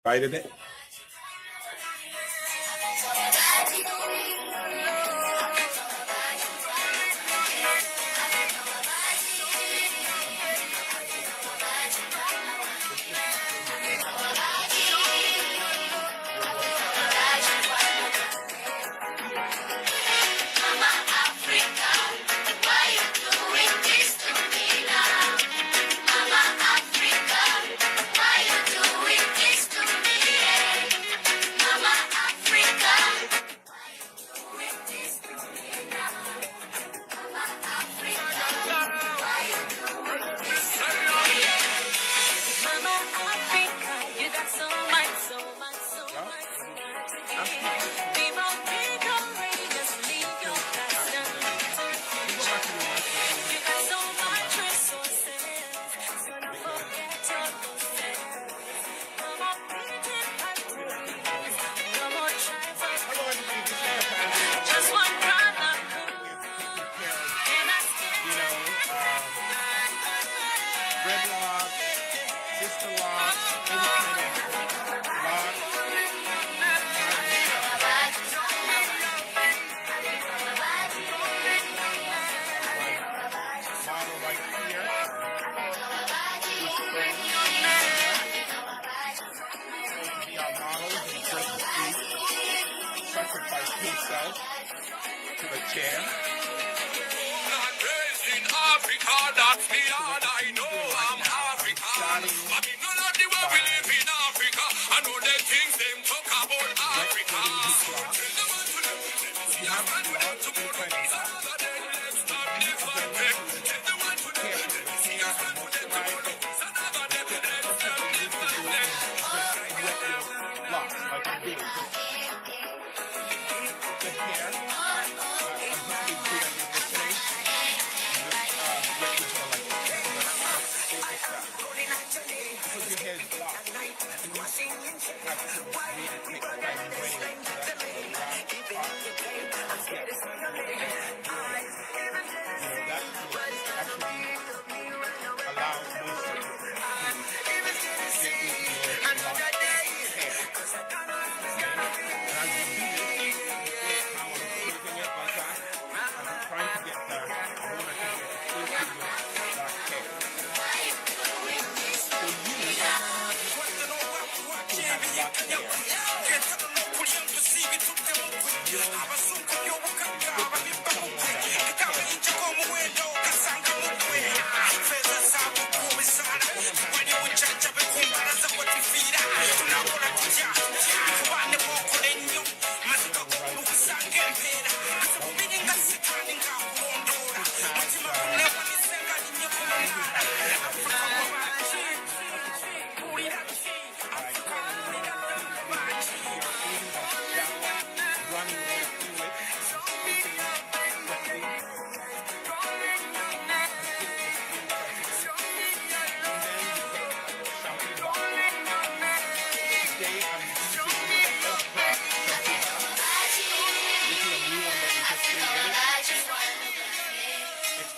Invited it. Dreadlocks, Sisterlocks, Locks. Model right here. Be our models and first sacrifice himself to the chair. In Africa, that's me all I know. I'm African. But me none of the world we live in Africa. I know the things them talk about Africa. Tell them what to do. See how man with them to go to peace. Another day, let's stop the fight. Tell them what to do. See how man with them to go to peace. Another day, let's stop the fight. Locks, like a big. The hair.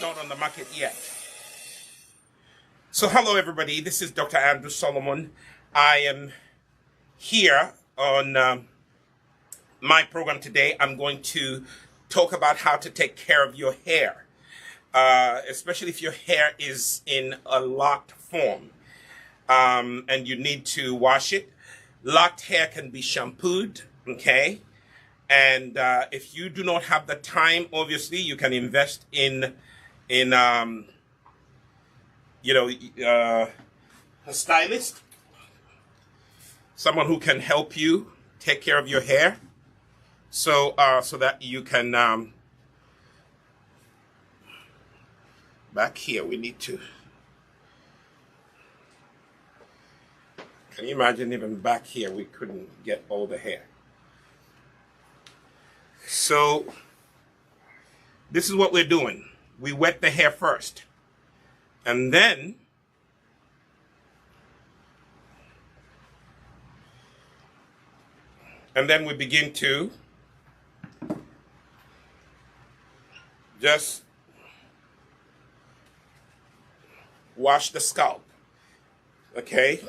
Not on the market yet. So hello everybody, this is Dr. Andrew Solomon. I am here on my program today. I'm going to talk about how to take care of your hair, especially if your hair is in a locked form and you need to wash it. Locked hair can be shampooed, okay? And if you do not have the time, obviously you can invest in a stylist, someone who can help you take care of your hair, so that you can back here we need to. Can you imagine even back here we couldn't get all the hair? So this is what we're doing. We wet the hair first, and then we begin to just wash the scalp, okay?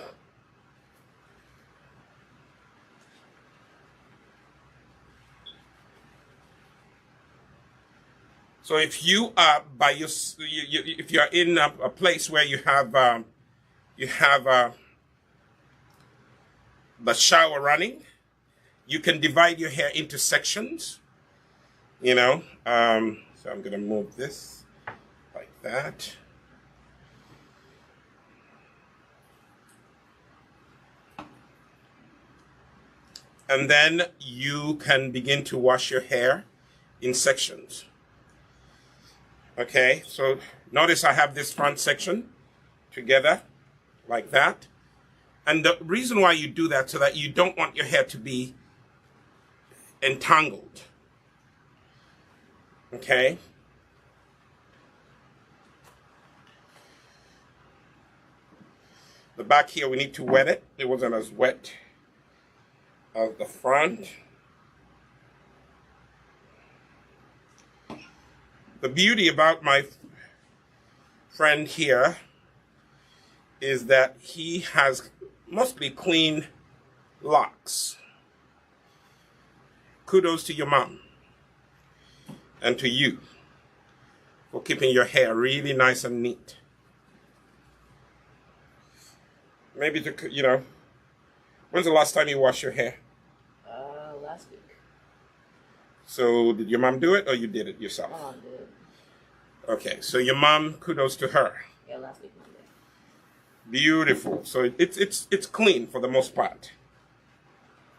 So if you are by your, if you're in a place where you have the shower running, you can divide your hair into sections. You know, so I'm gonna move this like that. And then you can begin to wash your hair in sections. Okay, so notice I have this front section together like that. And the reason why you do that, so that you don't want your hair to be entangled. Okay? The back here, we need to wet it. It wasn't as wet as the front. The beauty about my friend here is that he has mostly clean locks. Kudos to your mom and to you for keeping your hair really nice and neat. Maybe to, you know, when's the last time you washed your hair? Last week. So did your mom do it or you did it yourself? My mom did it. Okay, so your mom, kudos to her. Yeah, last week Monday. Beautiful. So it's clean for the most part.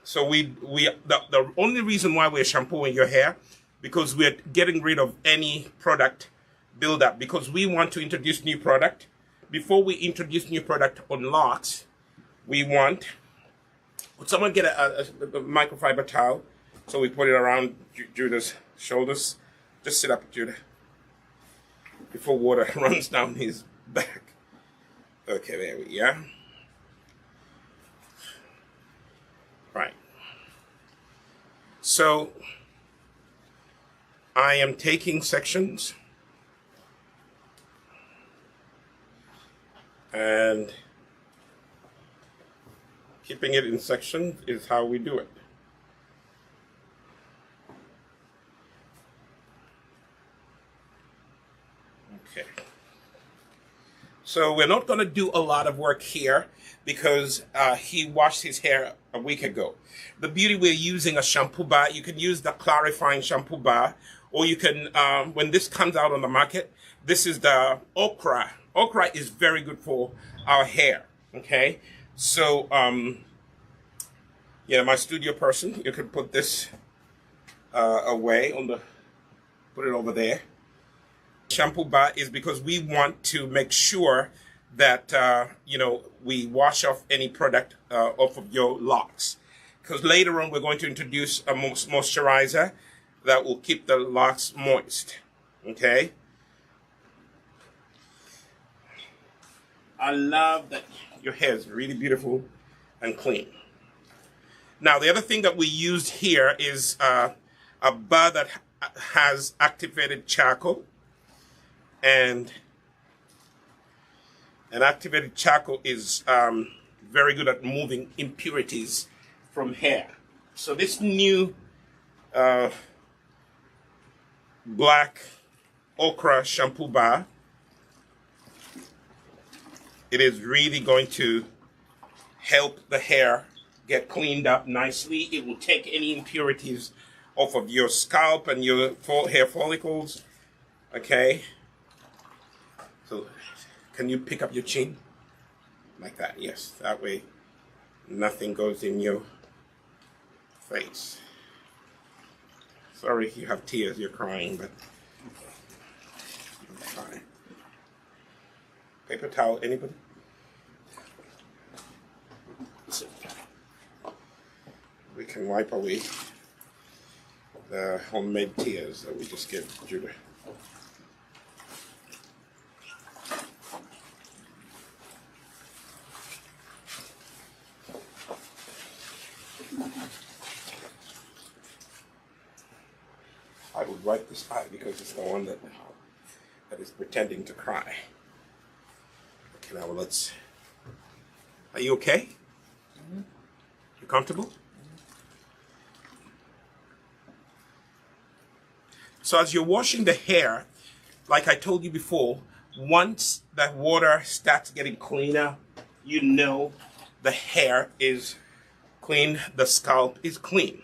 So the only reason why we're shampooing your hair, because we're getting rid of any product buildup, because we want to introduce new product. Before we introduce new product on locks, we want, would someone get a microfiber towel? So we put it around Judah's shoulders. Just sit up, Judah, before water runs down his back. Okay, there we go. Right. So I am taking sections and keeping it in sections is how we do it. Okay. So we're not going to do a lot of work here because he washed his hair a week ago. The beauty, we're using a shampoo bar. You can use the clarifying shampoo bar, or you can, when this comes out on the market, this is the okra. Okra is very good for our hair, okay? So, yeah, my studio person, you can put this away on the, put it over there. Shampoo bar is because we want to make sure that you know, we wash off any product off of your locks, because later on we're going to introduce a moisturizer that will keep the locks moist. Okay, I love that your hair is really beautiful and clean. Now the other thing that we used here is a bar that has activated charcoal. And activated charcoal is very good at moving impurities from hair. So this new black okra shampoo bar, it is really going to help the hair get cleaned up nicely. It will take any impurities off of your scalp and your hair follicles. Okay. So, can you pick up your chin? Like that, yes. That way, nothing goes in your face. Sorry if you have tears, you're crying, but it's fine. Paper towel, anybody? We can wipe away the homemade tears that we just gave Judah. I would wipe this eye because it's the one that is pretending to cry. Okay, now let's. Are you okay? Mm-hmm. You comfortable? Mm-hmm. So as you're washing the hair, like I told you before, once that water starts getting cleaner, you know the hair is clean, the scalp is clean.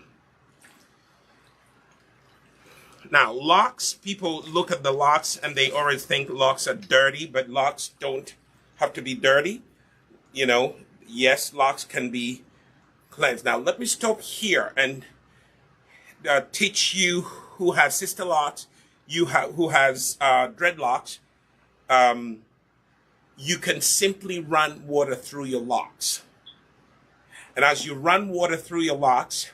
Now, locks, people look at the locks and they always think locks are dirty, but locks don't have to be dirty. You know, yes, locks can be cleansed. Now, let me stop here and teach you who has Sisterlocks, who has dreadlocks. You can simply run water through your locks. And as you run water through your locks,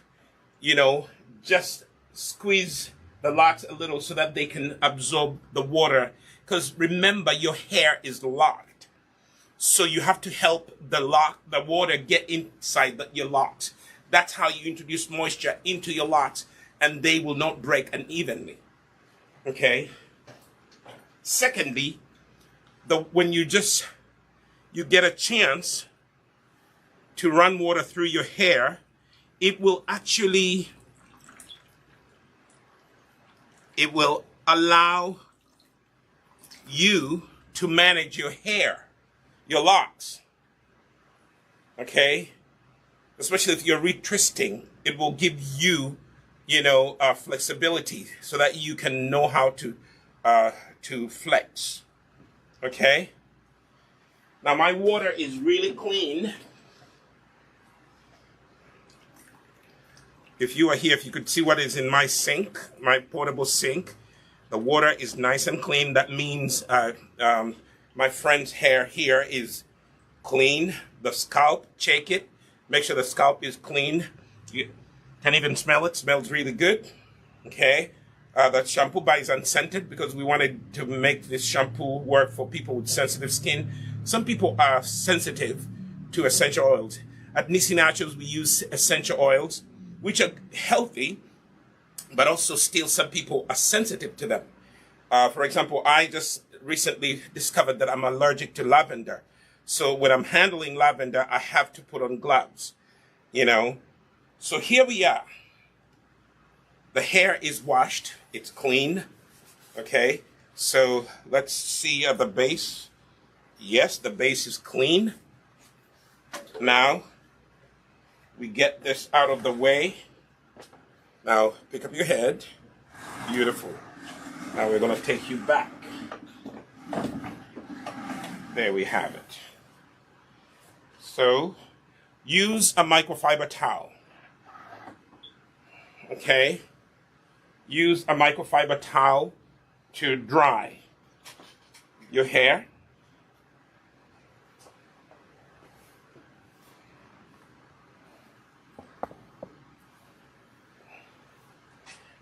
you know, just squeeze the locks a little so that they can absorb the water. Because remember, your hair is locked. So you have to help the water get inside your locks. That's how you introduce moisture into your locks, and they will not break unevenly. Okay? Secondly, when you get a chance to run water through your hair, it will allow you to manage your hair, your locks. Okay? Especially if you're retwisting, it will give you, flexibility so that you can know how to flex. Okay? Now my water is really clean. If you are here, if you could see what is in my sink, my portable sink, the water is nice and clean. That means my friend's hair here is clean. The scalp, check it. Make sure the scalp is clean. You can even smell it. Smells really good. Okay. The shampoo bar is unscented because we wanted to make this shampoo work for people with sensitive skin. Some people are sensitive to essential oils. At Nissi Naturals, we use essential oils, which are healthy, but also still some people are sensitive to them. For example, I just recently discovered that I'm allergic to lavender. So when I'm handling lavender, I have to put on gloves, So here we are. The hair is washed. It's clean. Okay. So let's see at the base. Yes, the base is clean. Now, we get this out of the way. Now, pick up your head. Beautiful. Now we're going to take you back. There we have it. So, use a microfiber towel. Okay? Use a microfiber towel to dry your hair.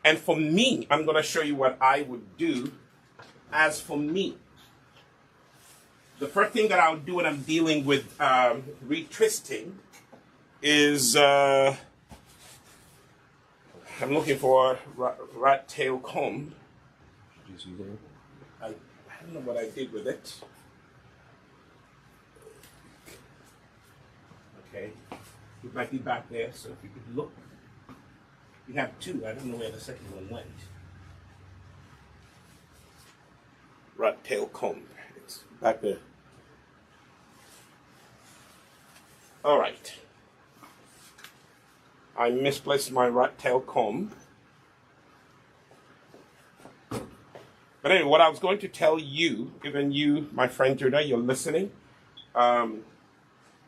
And for me, I'm going to show you what I would do. As for me, the first thing that I'll do when I'm dealing with retwisting is I'm looking for a rat tail comb. I don't know what I did with it. Okay, it might be back there, so if you could look. We have two. I don't know where the second one went. Rat tail comb. It's back there. All right. I misplaced my rat tail comb. But anyway, what I was going to tell you, even you, my friend Judah, you're listening.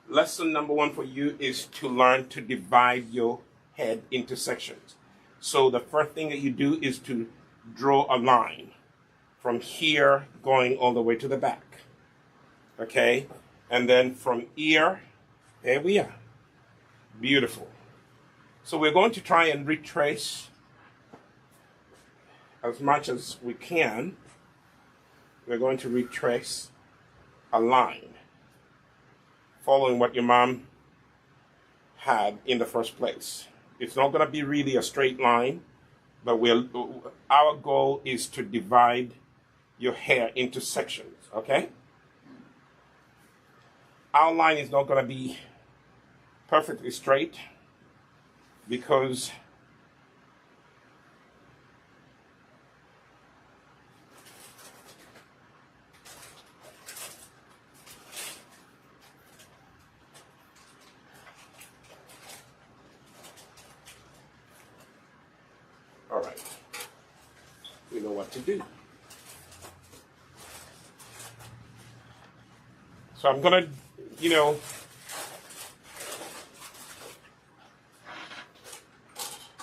Lesson number one for you is to learn to divide your head into sections. So the first thing that you do is to draw a line from here going all the way to the back. Okay? And then from ear, there we are. Beautiful. So we're going to try and retrace as much as we can. We're going to retrace a line following what your mom had in the first place. It's not going to be really a straight line, but our goal is to divide your hair into sections, okay? Our line is not going to be perfectly straight because know what to do. So I'm gonna, you know,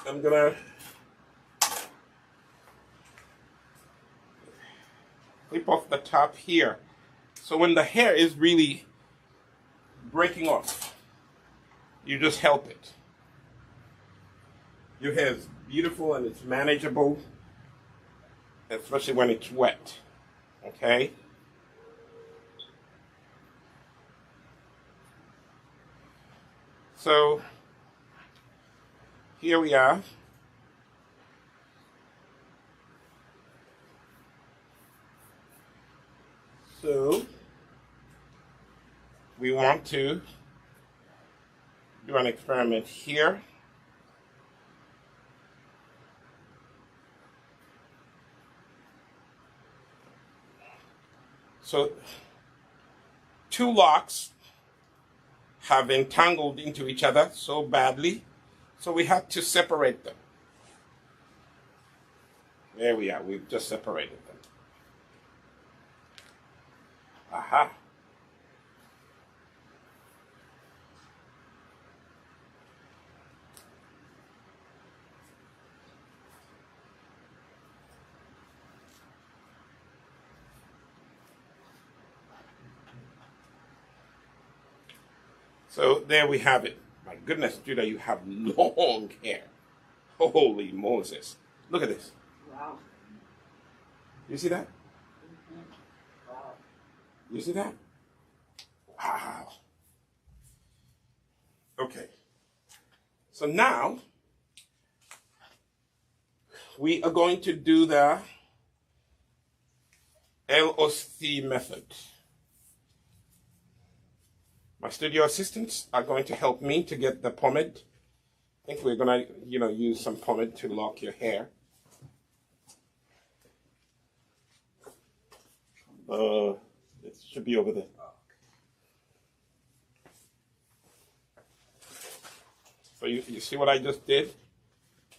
I'm gonna clip off the top here. So when the hair is really breaking off, you just help it. Your hair is beautiful and it's manageable, especially when it's wet. Okay? So here we are. So we want to do an experiment here. So 2 locks have entangled into each other so badly, so we had to separate them. There we are, we've just separated them. Aha. So there we have it. My goodness, Judah, you have long hair. Holy Moses. Look at this. Wow. You see that? Wow. You see that? Wow. Okay. So now we are going to do the LOC method. My studio assistants are going to help me to get the pomade. I think we're gonna, use some pomade to lock your hair. It should be over there. So you see what I just did?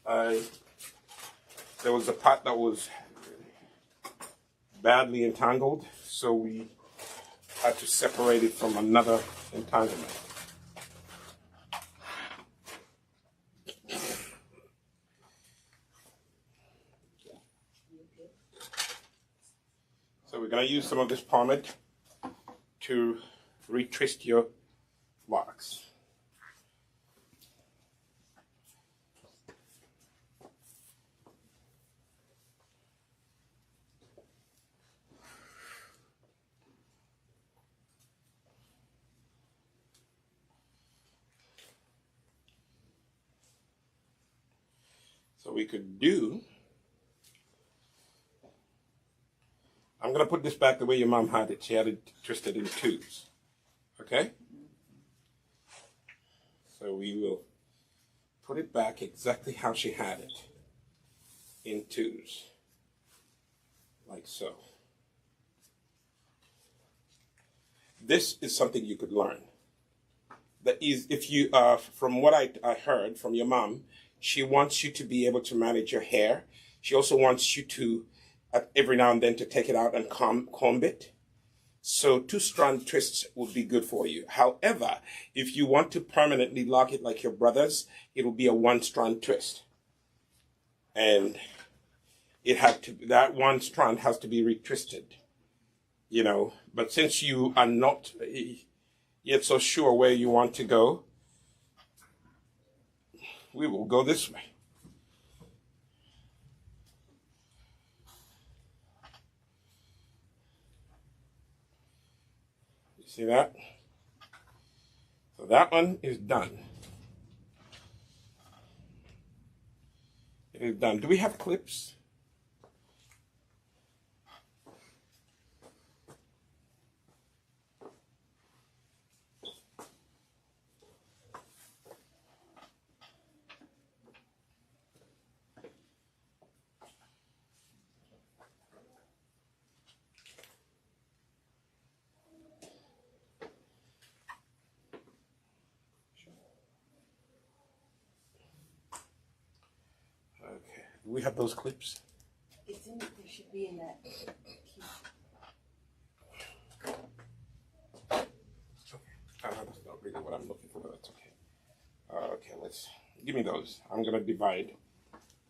There was a part that was badly entangled, so we had to separate it from another entanglement. So we're going to use some of this pomade to retwist your locks. So we could do, I'm going to put this back the way your mom had it. She had it twisted in twos. Okay? So we will put it back exactly how she had it, in twos, like so. This is something you could learn. That is, if you, from what I heard from your mom, she wants you to be able to manage your hair. She also wants you to, every now and then, to take it out and comb it. So 2 strand twists would be good for you. However, if you want to permanently lock it like your brothers, it will be a 1 strand twist. And that 1 strand has to be retwisted, But since you are not yet so sure where you want to go, we will go this way. You see that? So that one is done. It is done. Do we have clips? We have those clips. It's think they should be in that key. That's not really what I'm looking for, but that's okay. Okay, let's give me those. I'm gonna divide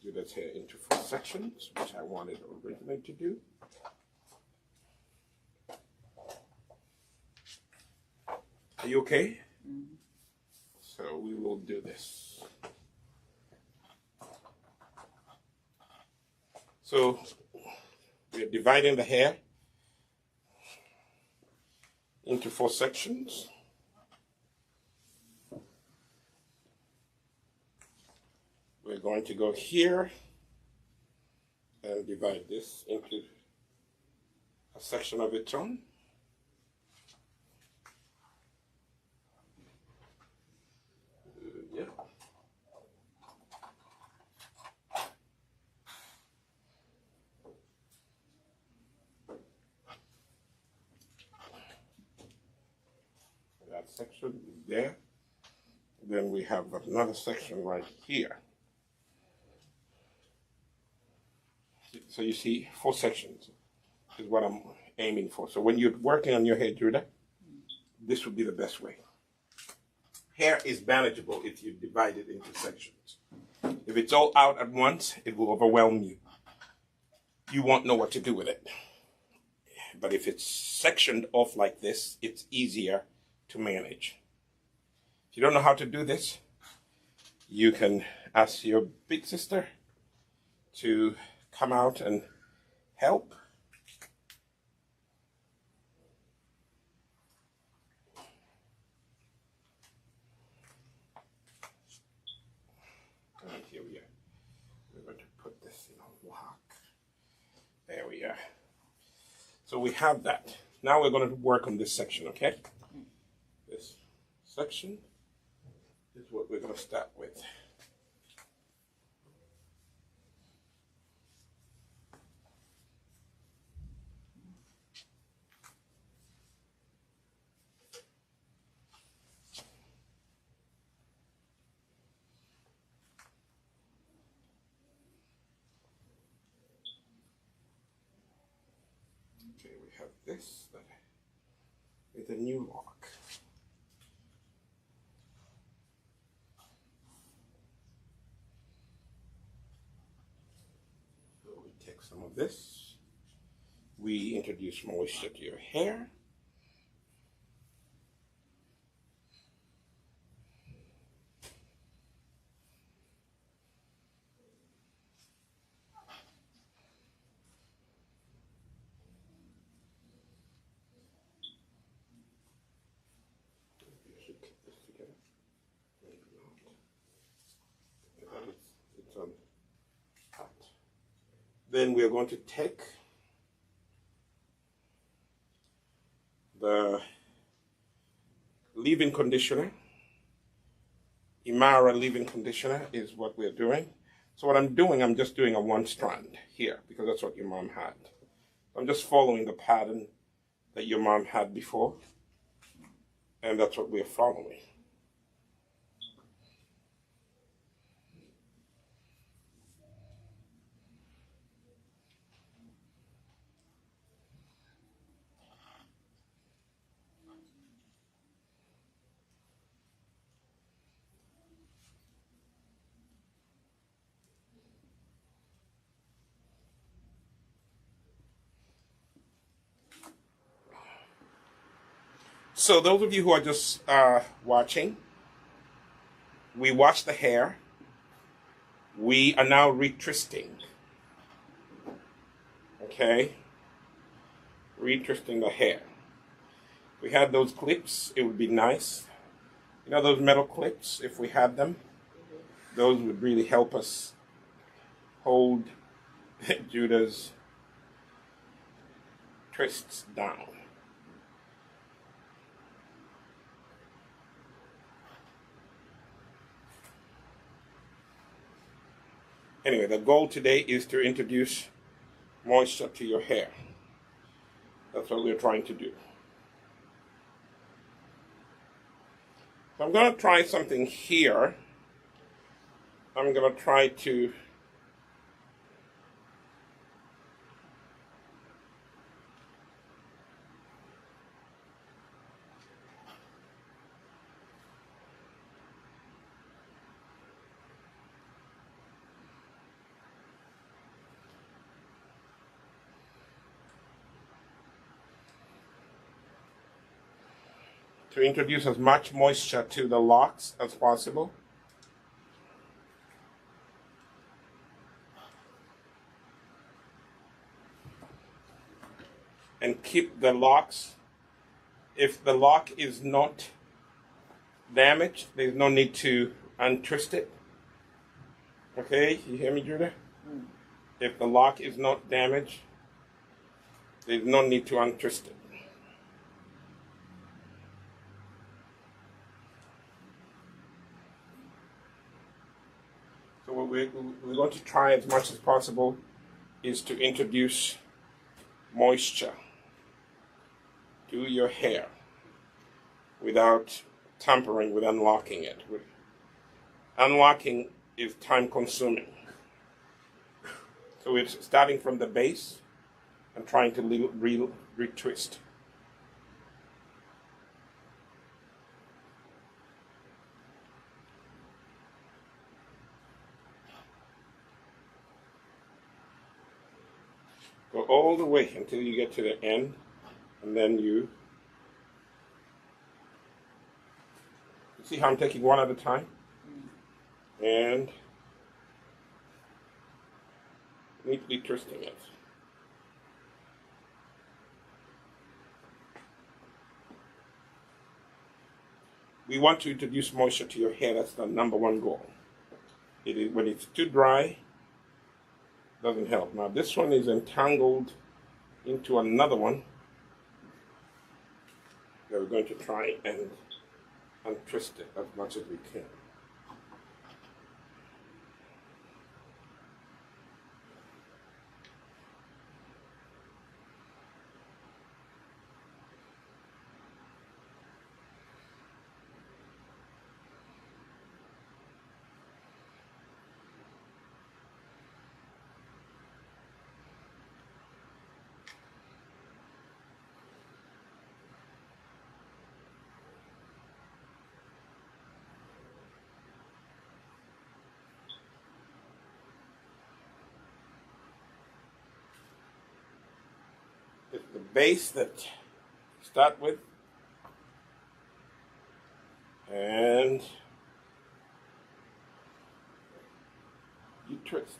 Judah's hair into 4 sections, which I wanted originally to do. Are you okay? Mm-hmm. So we will do this. So we are dividing the hair into 4 sections. We're going to go here and divide this into a section of its own. Yeah. That section is there. Then we have another section right here. So you see 4 sections is what I'm aiming for. So when you're working on your hair, Judah, this would be the best way. Hair is manageable if you divide it into sections. If it's all out at once, it will overwhelm you. You won't know what to do with it. But if it's sectioned off like this, it's easier to manage. If you don't know how to do this, you can ask your big sister to come out and help. And here we are. We're going to put this in a lock. There we are. So we have that. Now we're going to work on this section, okay? This section is what we're going to start with. Okay, we have this that is a new lock. So we take some of this. We introduce moisture to your hair. Then we are going to take the leave-in conditioner. Imara leave-in conditioner is what we're doing. So what I'm doing, I'm just doing a 1 strand here because that's what your mom had. I'm just following the pattern that your mom had before, and that's what we're following. So those of you who are just watching, we washed the hair. We are now retwisting. Okay? Retwisting the hair. If we had those clips, it would be nice. You know those metal clips, if we had them, those would really help us hold Judah's twists down. Anyway, the goal today is to introduce moisture to your hair. That's what we're trying to do. So I'm going to try something here. I'm going to try to to introduce as much moisture to the locks as possible. And keep the locks. If the lock is not damaged, there's no need to untwist it. Okay, you hear me, Judah? If the lock is not damaged, there's no need to untwist it. So what we're going to try as much as possible is to introduce moisture to your hair without tampering with unlocking it. Unlocking is time consuming. So it's starting from the base and trying to retwist. Go all the way until you get to the end, and then you see how I'm taking one at a time? And neatly twisting it. We want to introduce moisture to your hair. That's the number one goal. It is, when it's too dry, doesn't help. Now this one is entangled into another one that we're going to try and untwist it as much as we can. It's the base that you start with, and you twist.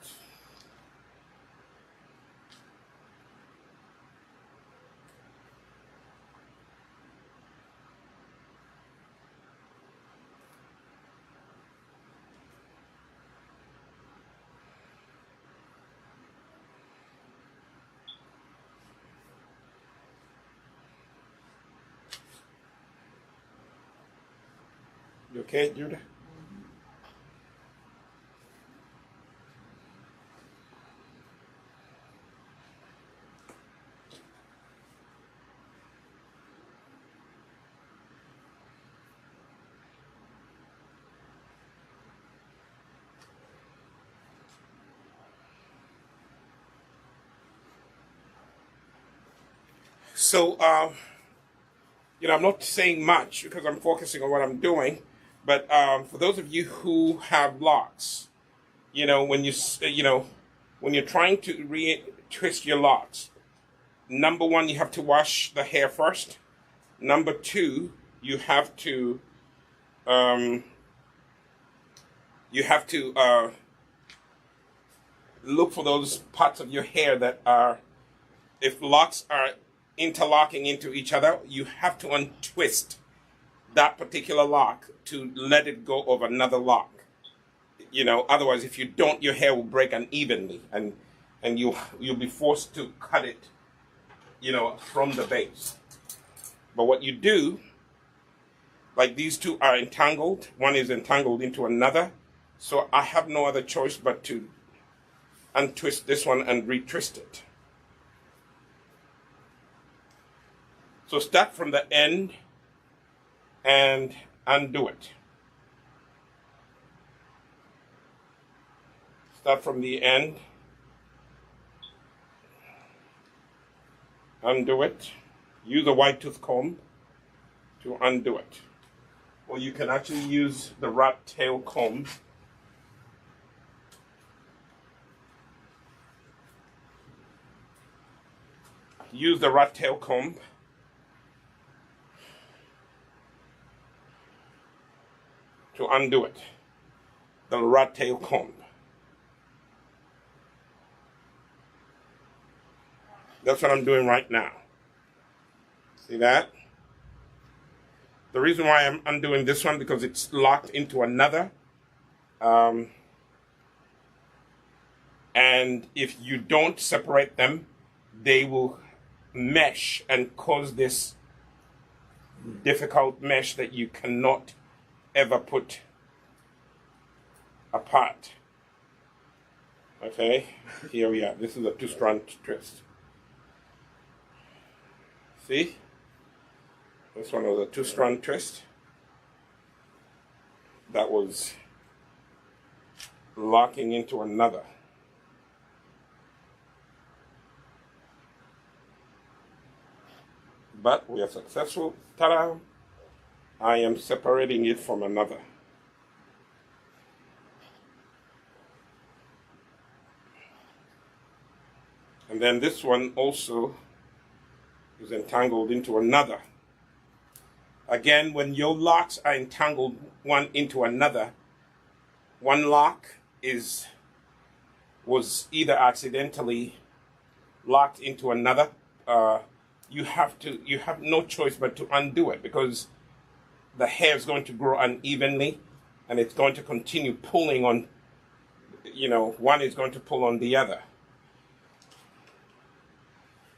You okay, Judah? So, I'm not saying much because I'm focusing on what I'm doing. But for those of you who have locks, when you're trying to twist your locks, number one, you have to wash the hair first. Number two, you have to look for those parts of your hair that are, if locks are interlocking into each other, you have to untwist that particular lock to let it go of another lock. Otherwise, if you don't, your hair will break unevenly, and you'll be forced to cut it, from the base. But what you do, like these two are entangled, one is entangled into another, so I have no other choice but to untwist this one and retwist it. So start from the end and undo it. Start from the end, undo it. Use a wide tooth comb to undo it. Or you can actually use the rat tail comb. Use the rat tail comb to undo it. The rat tail comb. That's what I'm doing right now. See that? The reason why I'm undoing this one because it's locked into another. And if you don't separate them, they will mesh and cause this difficult mesh that you cannot ever put apart. Okay, here we are. This is a 2-strand twist. See? This one was a 2-strand twist. That was locking into another. But we are successful. Ta-da! I am separating it from another. And then this one also is entangled into another. Again, when your locks are entangled one into another, one lock was either accidentally locked into another. You have no choice but to undo it because the hair is going to grow unevenly and it's going to continue pulling on, one is going to pull on the other.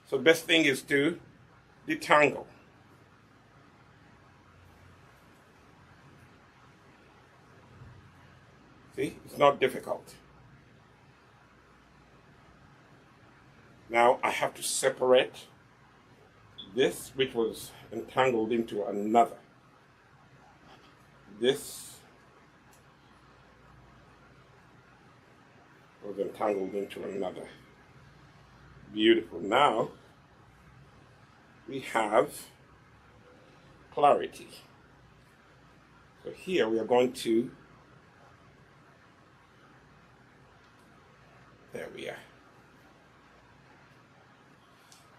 So the best thing is to detangle. See, it's not difficult. Now I have to separate this, which was entangled into another. This was entangled into another. Beautiful. Now we have clarity. So here we are going to, there we are.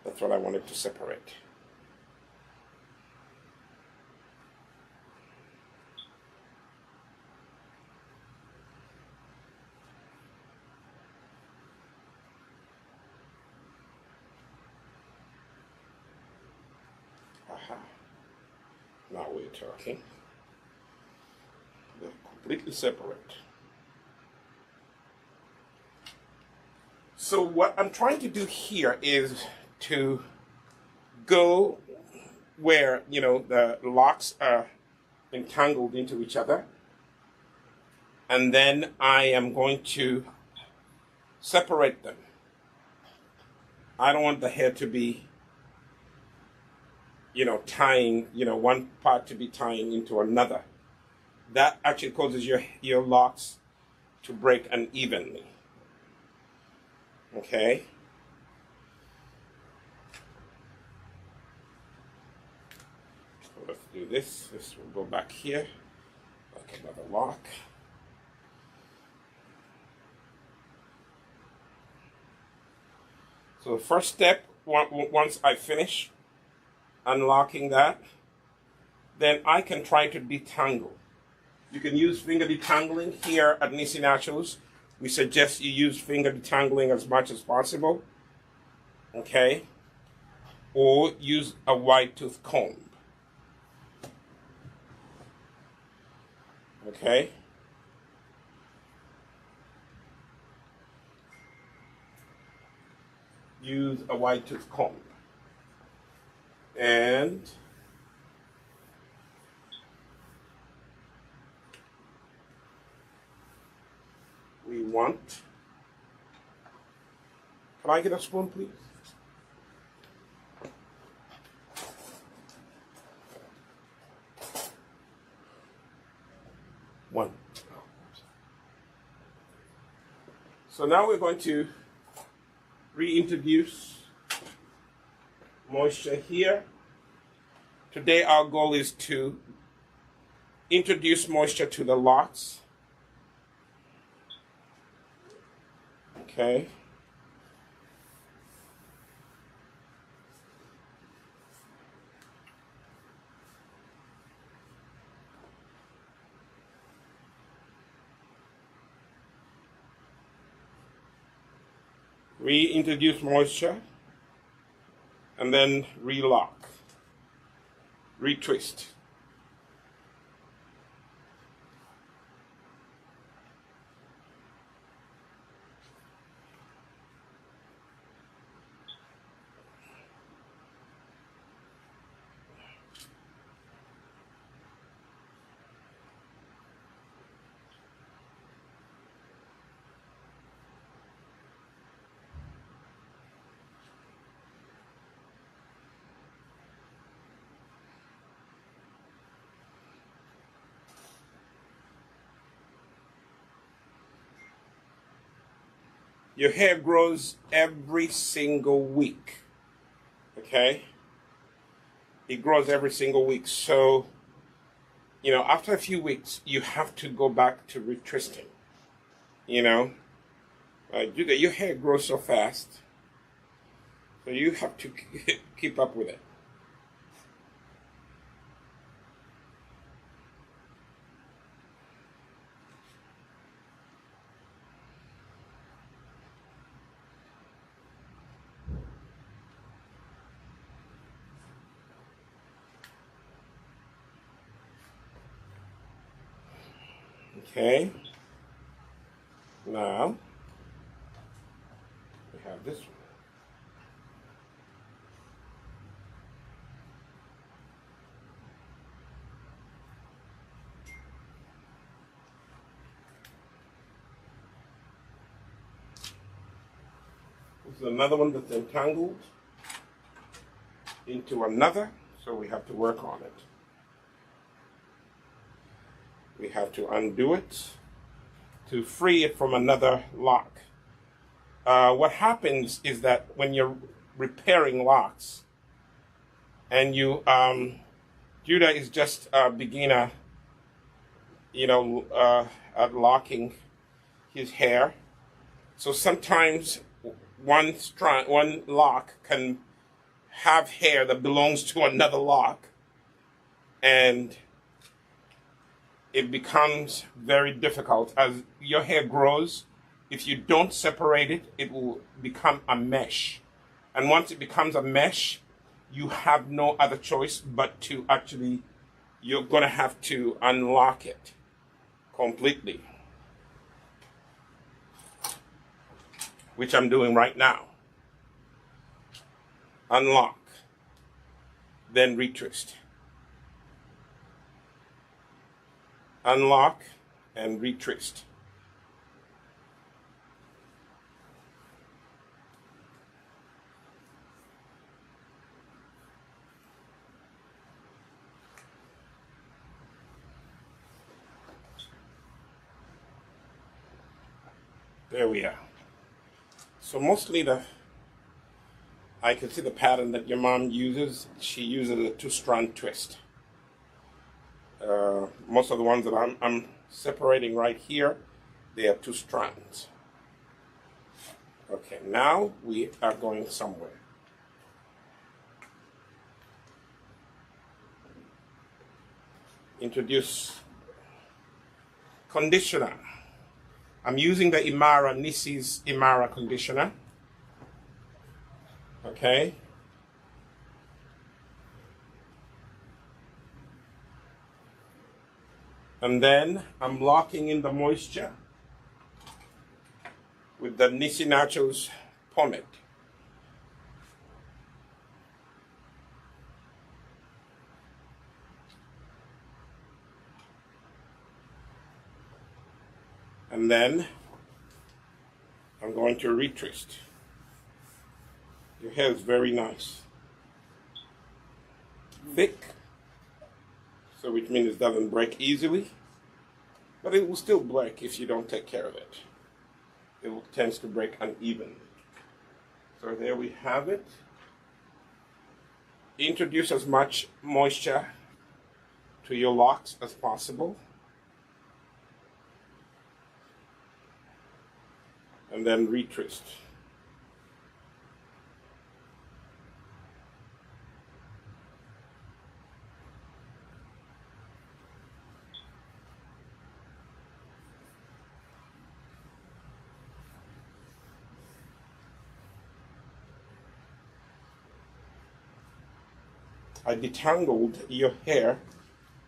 That's what I wanted to separate. Aha. Now we're talking. They're completely separate. So what I'm trying to do here is to go where, the locks are entangled into each other. And then I am going to separate them. I don't want the hair to be, tying, one part to be tying into another. That actually causes your locks to break unevenly. Okay? So let's do this. This will go back here. Like another lock. So the first step, once I finish unlocking that, then I can try to detangle. You can use finger detangling here at Nissi Naturals. We suggest you use finger detangling as much as possible. Okay? Or use a wide tooth comb. Okay? Use a wide tooth comb. And we want, can I get a spoon, please? One. So now we're going to reintroduce moisture here. Today our goal is to introduce moisture to the locks. Okay. Reintroduce moisture, and then relock, retwist. Your hair grows every single week, okay? It grows every single week. So, you know, after a few weeks, you have to go back to retwisting, you know? Your hair grows so fast, so you have to keep up with it. Okay, now we have this one. This is another one that's entangled into another, so we have to work on it. We have to undo it to free it from another lock. What happens is that when you're repairing locks, and you, Judah is just a beginner, you know, at locking his hair. So sometimes one lock can have hair that belongs to another lock, and it becomes very difficult. As your hair grows, if you don't separate it, it will become a mesh. And once it becomes a mesh, you have no other choice but to actually, you're going to have to unlock it completely, which I'm doing right now. Unlock, then retwist. Unlock and retwist. There we are. So mostly I can see the pattern that your mom uses. She uses a 2-strand twist. Most of the ones that I'm separating right here, they are 2 strands. Okay, now we are going somewhere. Introduce conditioner. I'm using the Nissi's Imara Conditioner. Okay. And then I'm locking in the moisture with the Nissi Nachos pomade. And then I'm going to retwist. Your hair is very nice. Thick, so which means it doesn't break easily, but it will still break if you don't take care of it. It tends to break uneven. So there we have it. Introduce as much moisture to your locks as possible. And then retwist. I detangled your hair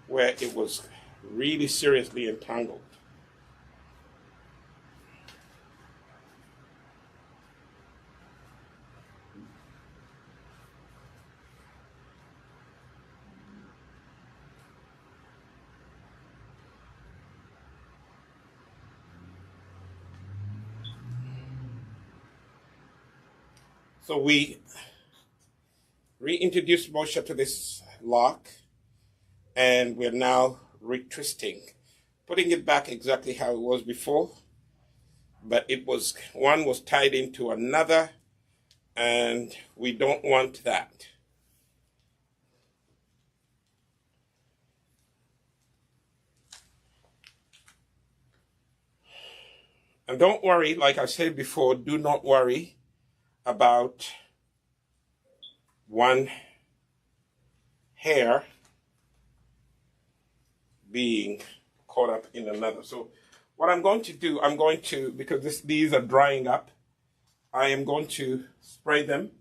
where it was really seriously entangled. So we reintroduced moisture to this lock, and we're now retwisting, putting it back exactly how it was before, but it was, one was tied into another, and we don't want that. And don't worry, like I said before, do not worry about one hair being caught up in another. So what I'm going to do, I'm going to, because these are drying up, I am going to spray them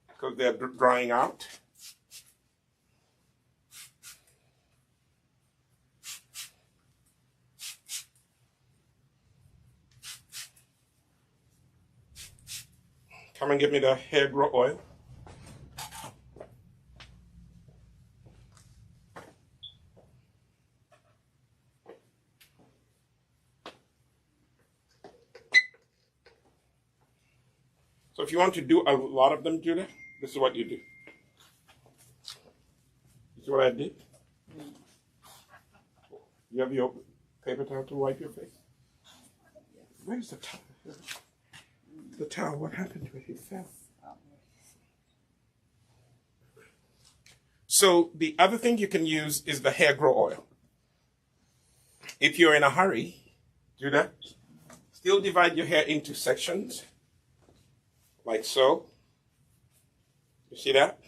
because they're drying out. Come and give me the hair grow oil. So if you want to do a lot of them, Julia, this is what you do. This is what I did. You have your paper towel to wipe your face? Where's the towel? The towel, what happened to it? It fell. So the other thing you can use is the hair grow oil. If you're in a hurry, do that. Still divide your hair into sections, like so. You see that?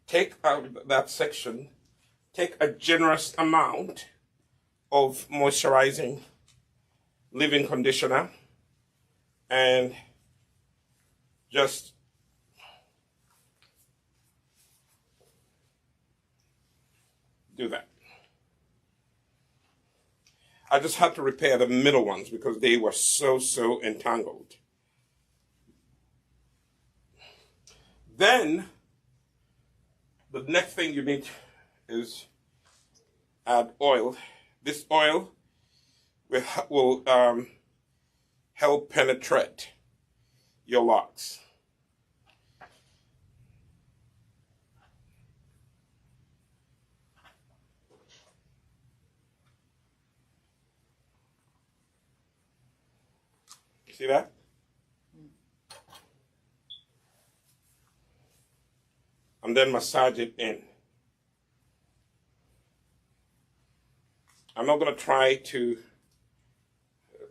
Take out that section, take a generous amount of moisturizing leave-in conditioner and just do that. I just had to repair the middle ones because they were so entangled. Then the next thing you need is add oil. This oil will help penetrate your locks. See that? And then massage it in. I'm not going to try to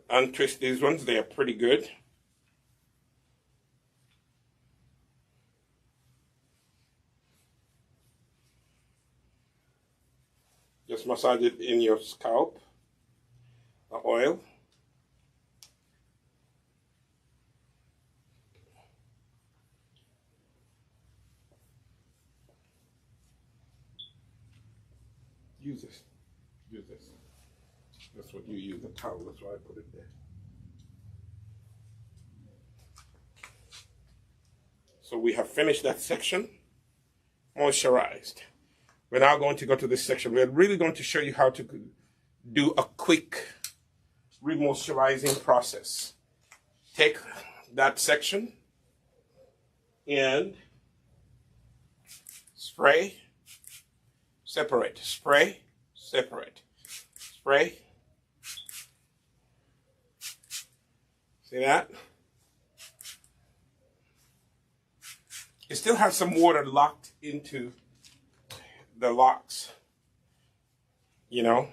untwist these ones. They are pretty good. Just massage it in your scalp, the oil. Use this. Use this. That's what you use, the towel. That's why I put it there. So we have finished that section, moisturized. We're now going to go to this section. We're really going to show you how to do a quick remoisturizing process. Take that section and spray, separate, spray, separate, spray. See that? It still has some water locked into the locks, you know.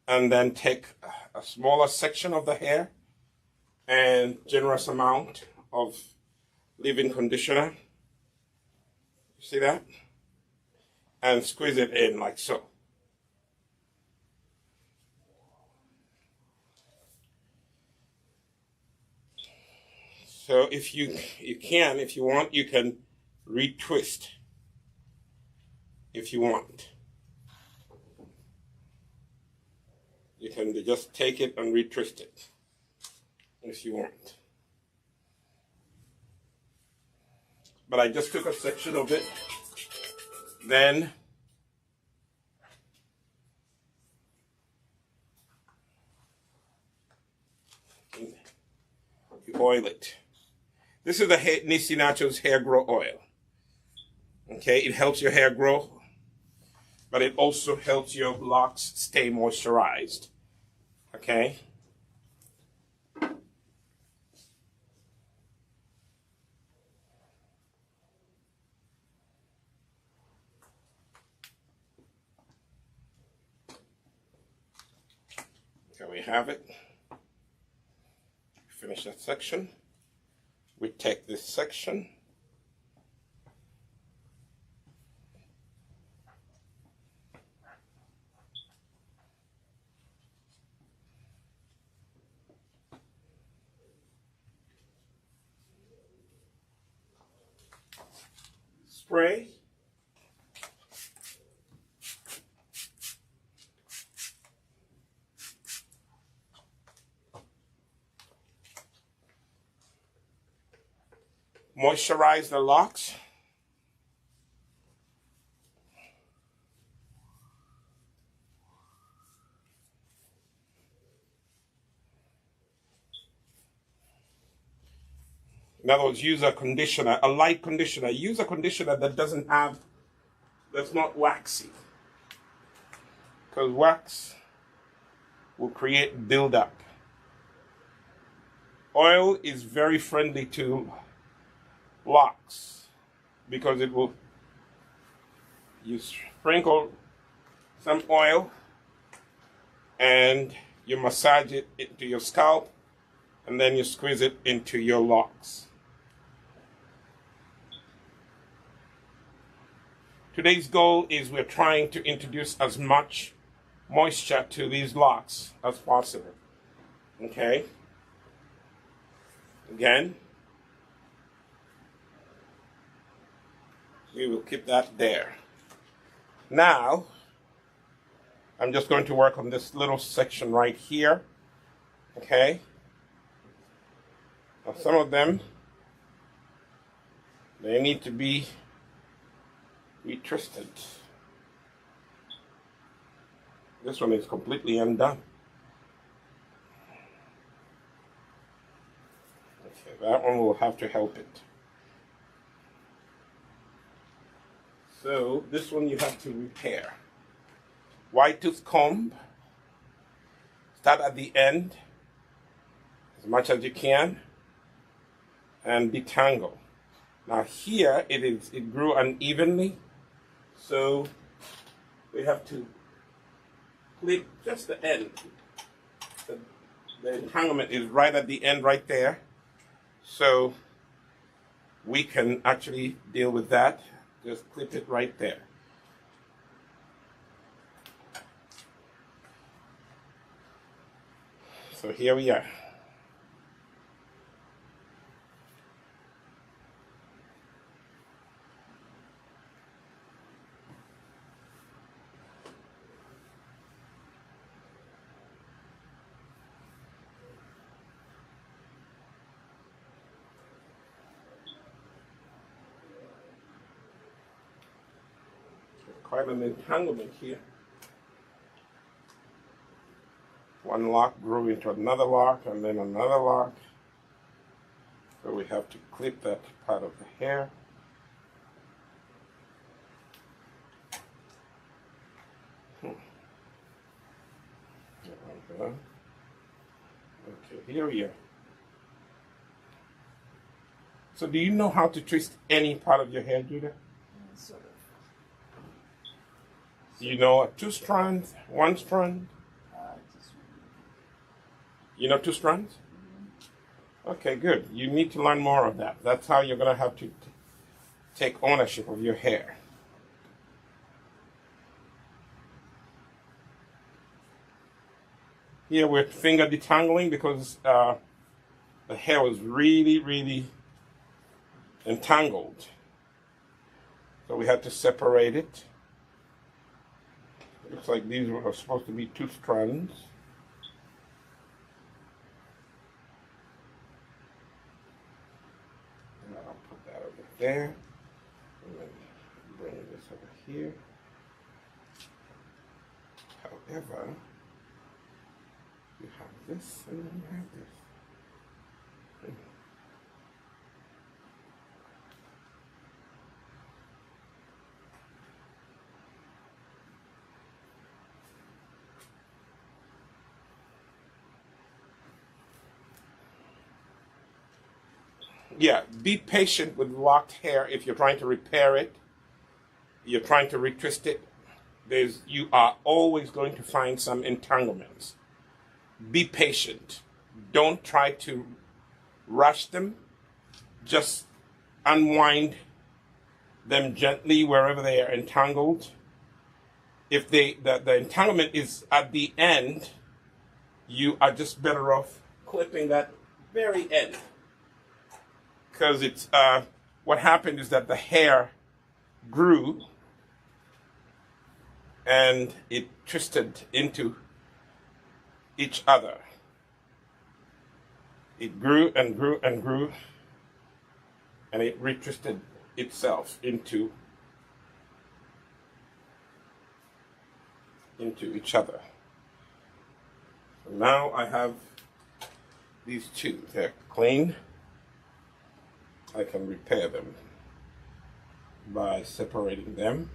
And then take a smaller section of the hair and generous amount of leave-in conditioner. See that? And squeeze it in like so. So if you want, you can retwist if you want. You can just take it and retwist it if you want. But I just took a section of it. Then you oil it. This is the Nissi Naturals Hair Grow Oil. Okay, it helps your hair grow, but it also helps your locks stay moisturized. Okay? There we have it. Finish that section. We take this section. Spray. Moisturize the locks. In other words, use a conditioner, a light conditioner. Use a conditioner that's not waxy. Because wax will create buildup. Oil is very friendly to locks because you sprinkle some oil and you massage it into your scalp and then you squeeze it into your locks. Today's goal is we're trying to introduce as much moisture to these locks as possible. Okay? Again, we will keep that there. Now, I'm just going to work on this little section right here. Okay? Now, some of them, they need to be retwisted. This one is completely undone. Okay, that one will have to help it. So this one you have to repair. Wide tooth comb. Start at the end as much as you can and detangle. Now here it grew unevenly, so we have to clip just the end. The entanglement is right at the end right there, so we can actually deal with that. Just clip it right there. So here we are. Quite an entanglement here. One lock grew into another lock and then another lock. So we have to clip that part of the hair. Okay, here we are. So do you know how to twist any part of your hair, Judah? Sort of. You know 2 strands, 1 strand? Just You know 2 strands? Okay, good. You need to learn more of that. That's how you're going to have to take ownership of your hair. Here we're finger detangling because the hair was really, really entangled. So we had to separate it. Looks like these were supposed to be 2 strands. And I'll put that over there. And then bring this over here. However, you have this and then you have this. Yeah, be patient with locked hair if you're trying to repair it, you're trying to retwist it. You are always going to find some entanglements. Be patient. Don't try to rush them. Just unwind them gently wherever they are entangled. If the entanglement is at the end, you are just better off clipping that very end. Because it's what happened is that the hair grew and it twisted into each other. It grew and grew and grew, and it retwisted itself into each other. So now I have these 2. They're clean. I can repair them by separating them.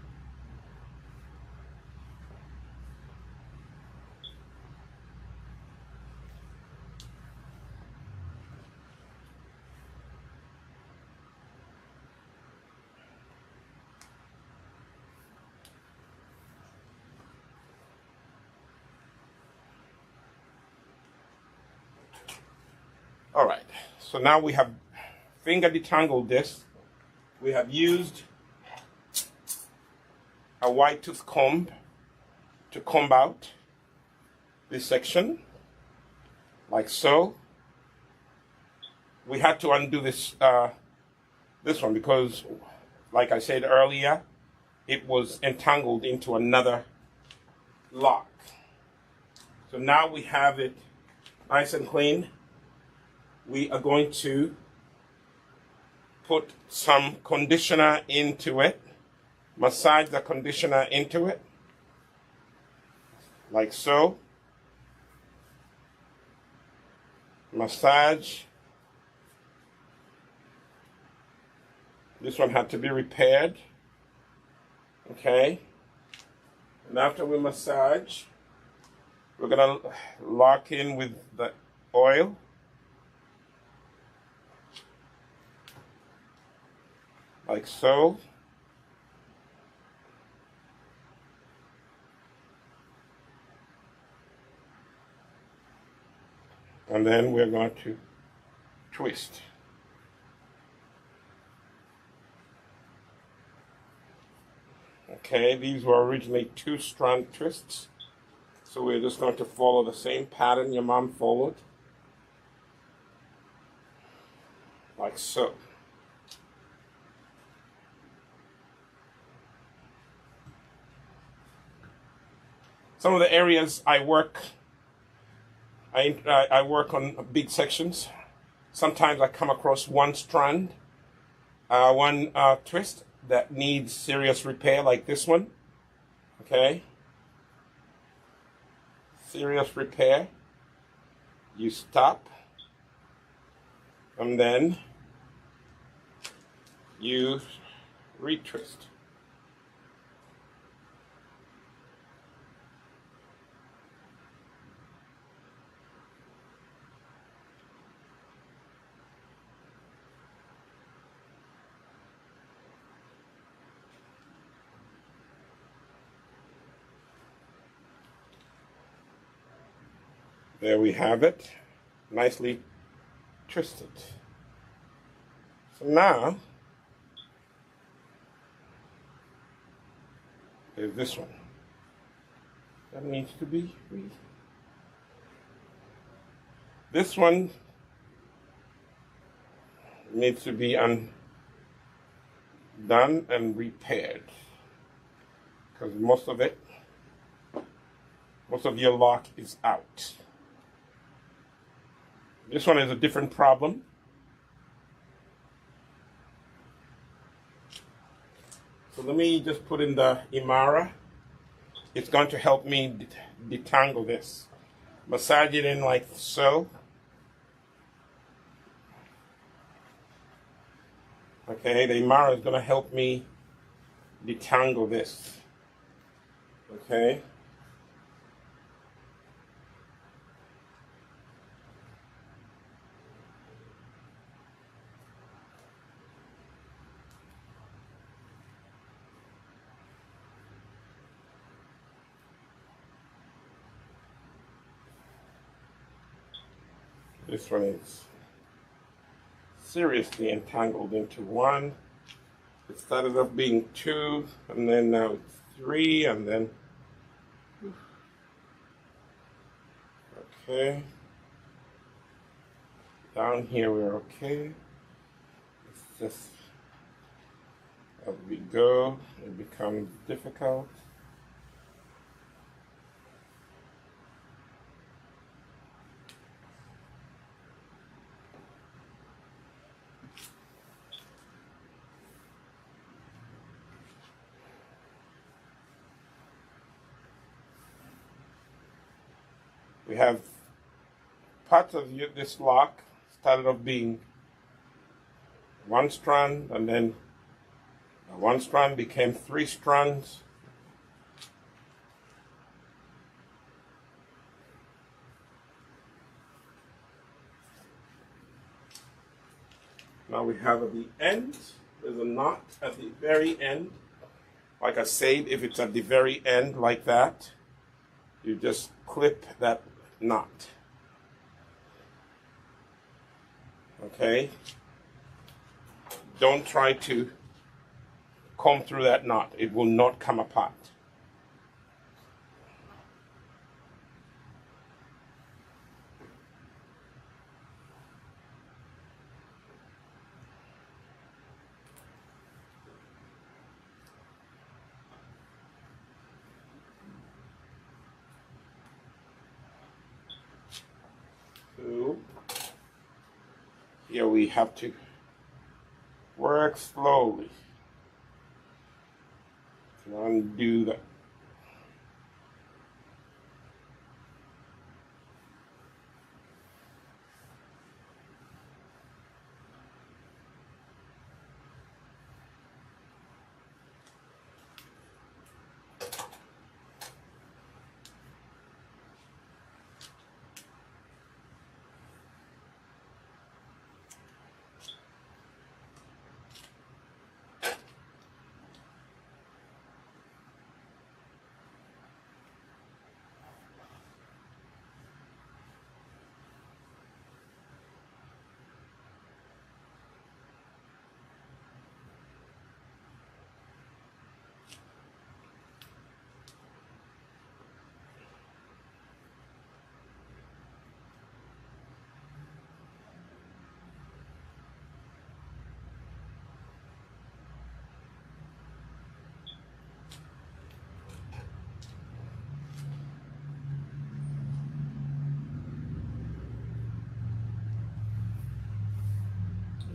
All right, so now we have finger detangled this. We have used a wide tooth comb to comb out this section, like so. We had to undo this this one because, like I said earlier, it was entangled into another lock. So now we have it nice and clean. We are going to put some conditioner into it, massage the conditioner into it, like so. Massage. This one had to be repaired. Okay. And after we massage, we're gonna lock in with the oil. Like so. And then we're going to twist. Okay, these were originally 2 strand twists. So we're just going to follow the same pattern your mom followed. Like so. Some of the areas I work on big sections. Sometimes I come across one strand, one twist that needs serious repair, like this one. Okay? Serious repair. You stop. And then you retwist. There we have it, nicely twisted. So now, there's this one. That needs to be this one needs to be done and repaired, because most of your lock is out. This one is a different problem. So let me just put in the Imara. It's going to help me detangle this. Massage it in like so. Okay, the Imara is going to help me detangle this. Okay. This one is seriously entangled into one. It started off being 2, and then now it's 3, and then okay. Down here we're okay. It's just as we go, it becomes difficult. We have parts of this lock started off being 1 strand, and then 1 strand became 3 strands. Now we have at the end, there's a knot at the very end. Like I said, if it's at the very end like that, you just clip that knot. Okay? Don't try to comb through that knot. It will not come apart. So here we have to work slowly to undo that.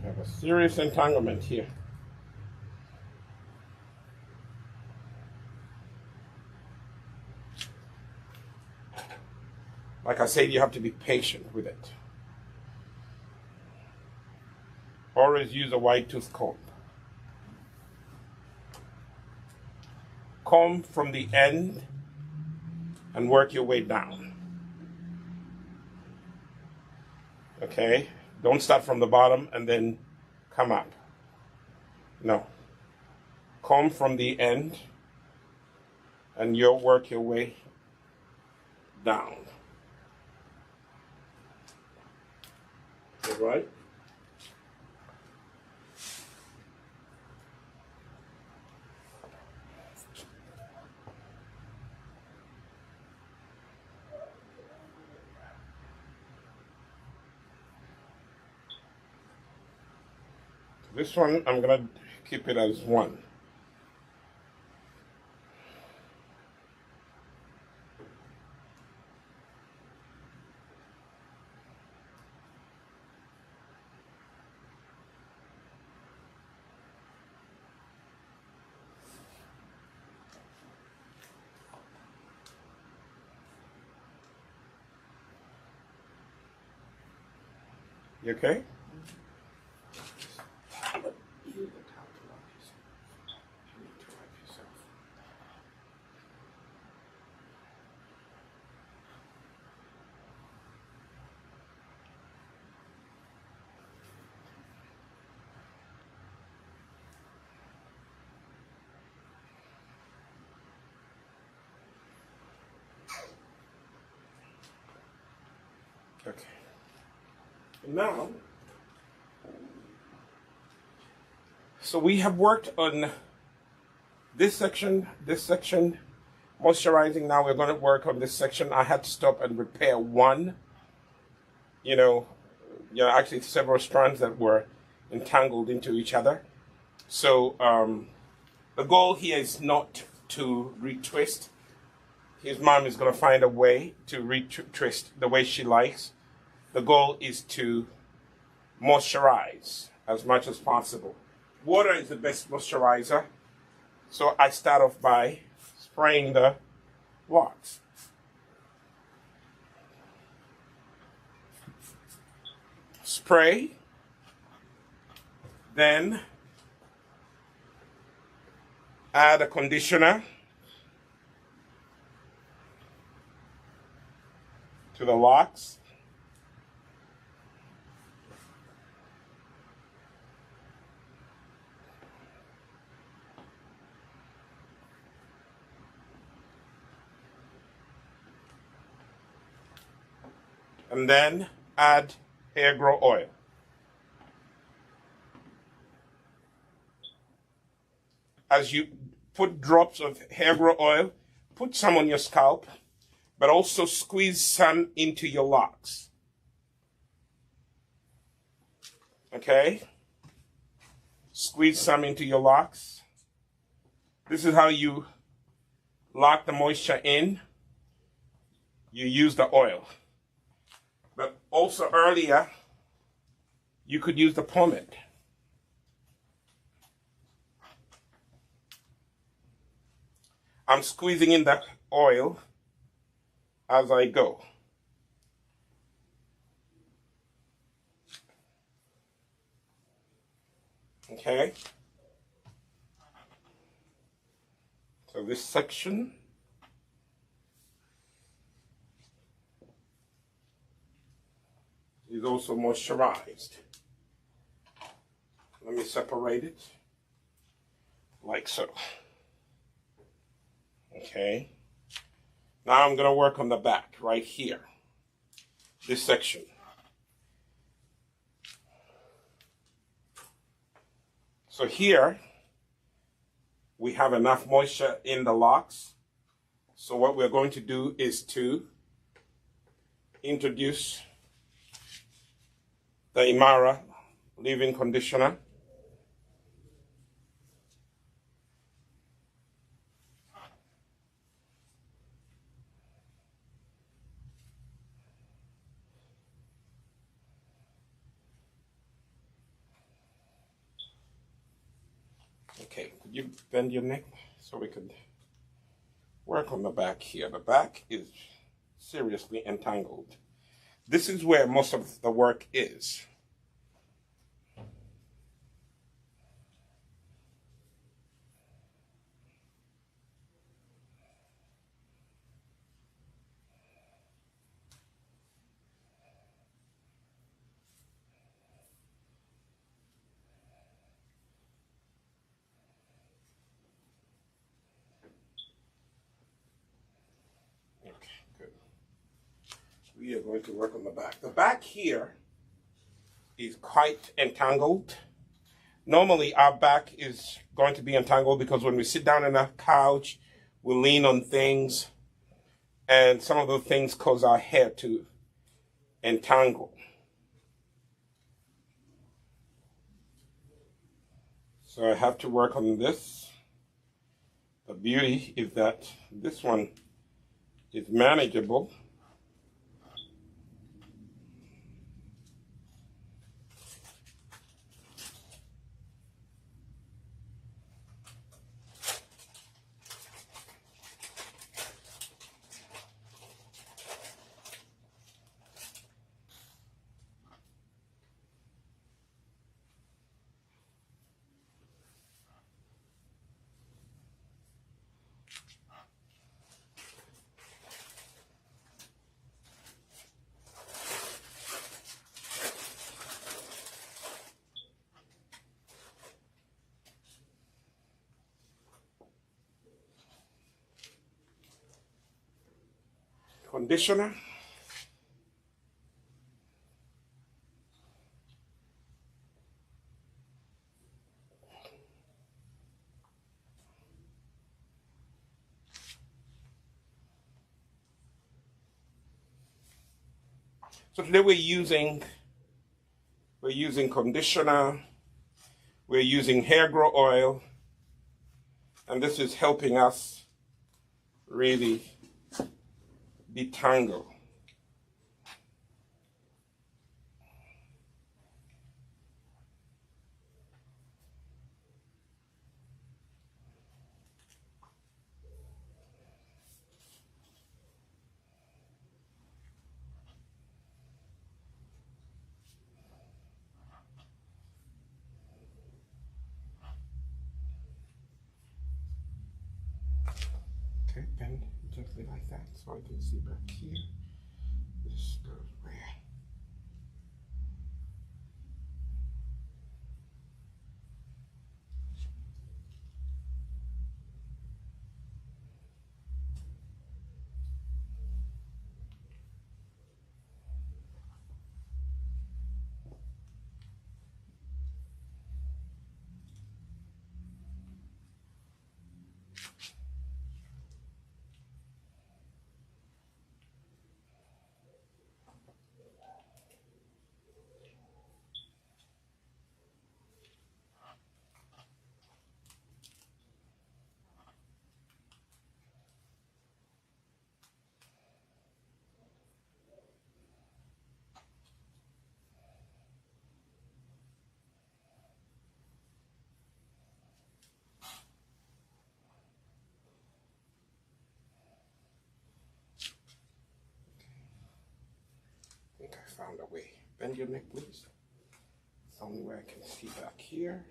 We have a serious entanglement here. Like I said, you have to be patient with it. Always use a wide tooth comb. Comb from the end and work your way down. Okay? Don't start from the bottom and then come up. No. Comb from the end and you'll work your way down. All right? This one, I'm going to keep it as 1. You okay? Okay. Now, so we have worked on this section, moisturizing. Now we're going to work on this section. I had to stop and repair one, actually several strands that were entangled into each other. So the goal here is not to retwist. His mom is going to find a way to retwist the way she likes. The goal is to moisturize as much as possible. Water is the best moisturizer. So I start off by spraying the locks. Spray. Then add a conditioner to the locks. And then add hair grow oil. As you put drops of hair grow oil, put some on your scalp, but also squeeze some into your locks. Okay? Squeeze some into your locks. This is how you lock the moisture in. You use the oil. But also earlier, you could use the pomade. I'm squeezing in the oil as I go. Okay? So this section is also moisturized. Let me separate it like so. Okay. Now I'm going to work on the back right here. This section. So here we have enough moisture in the locks. So what we're going to do is to introduce the Imara leave-in conditioner. Okay, could you bend your neck so we could work on the back here? The back is seriously entangled. This is where most of the work is. We are going to work on the back. The back here is quite entangled. Normally our back is going to be entangled because when we sit down on a couch, we lean on things, and some of those things cause our hair to entangle. So I have to work on this. The beauty is that this one is manageable. Conditioner. So today we're using conditioner, we're using hair grow oil, and this is helping us really detangle. Okay, bend gently like that so I can see back here. This goes where? I think I found a way. Bend your neck, please. It's the only way I can see back here.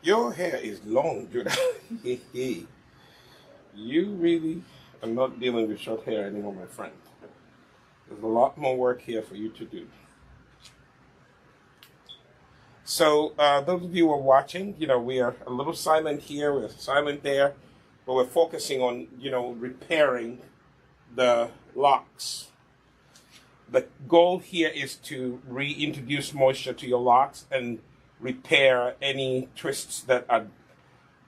Your hair is long, Judah. You really are not dealing with short hair anymore, my friend. There's a lot more work here for you to do. So those of you who are watching, we are a little silent here, we're silent there, but we're focusing on, repairing the locks. The goal here is to reintroduce moisture to your locks and repair any twists that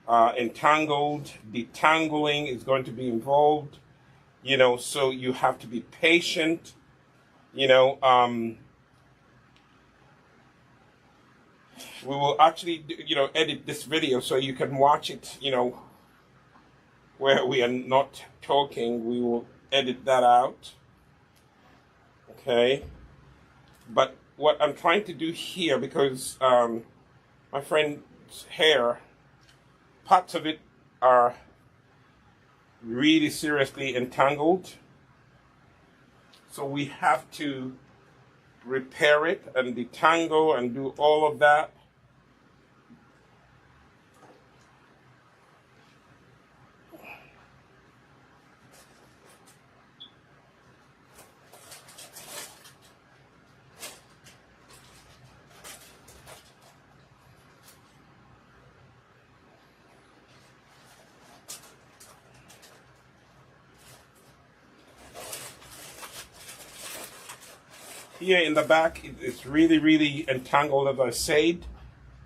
are entangled. Detangling is going to be involved, you know, so you have to be patient, you know. We will actually, you know, edit this video so you can watch it, you know, where we are not talking. We will edit that out. Okay. But what I'm trying to do here, because my friend's hair, parts of it are really seriously entangled. So we have to repair it and detangle and do all of that. Here in the back, it's really, really entangled, as I said,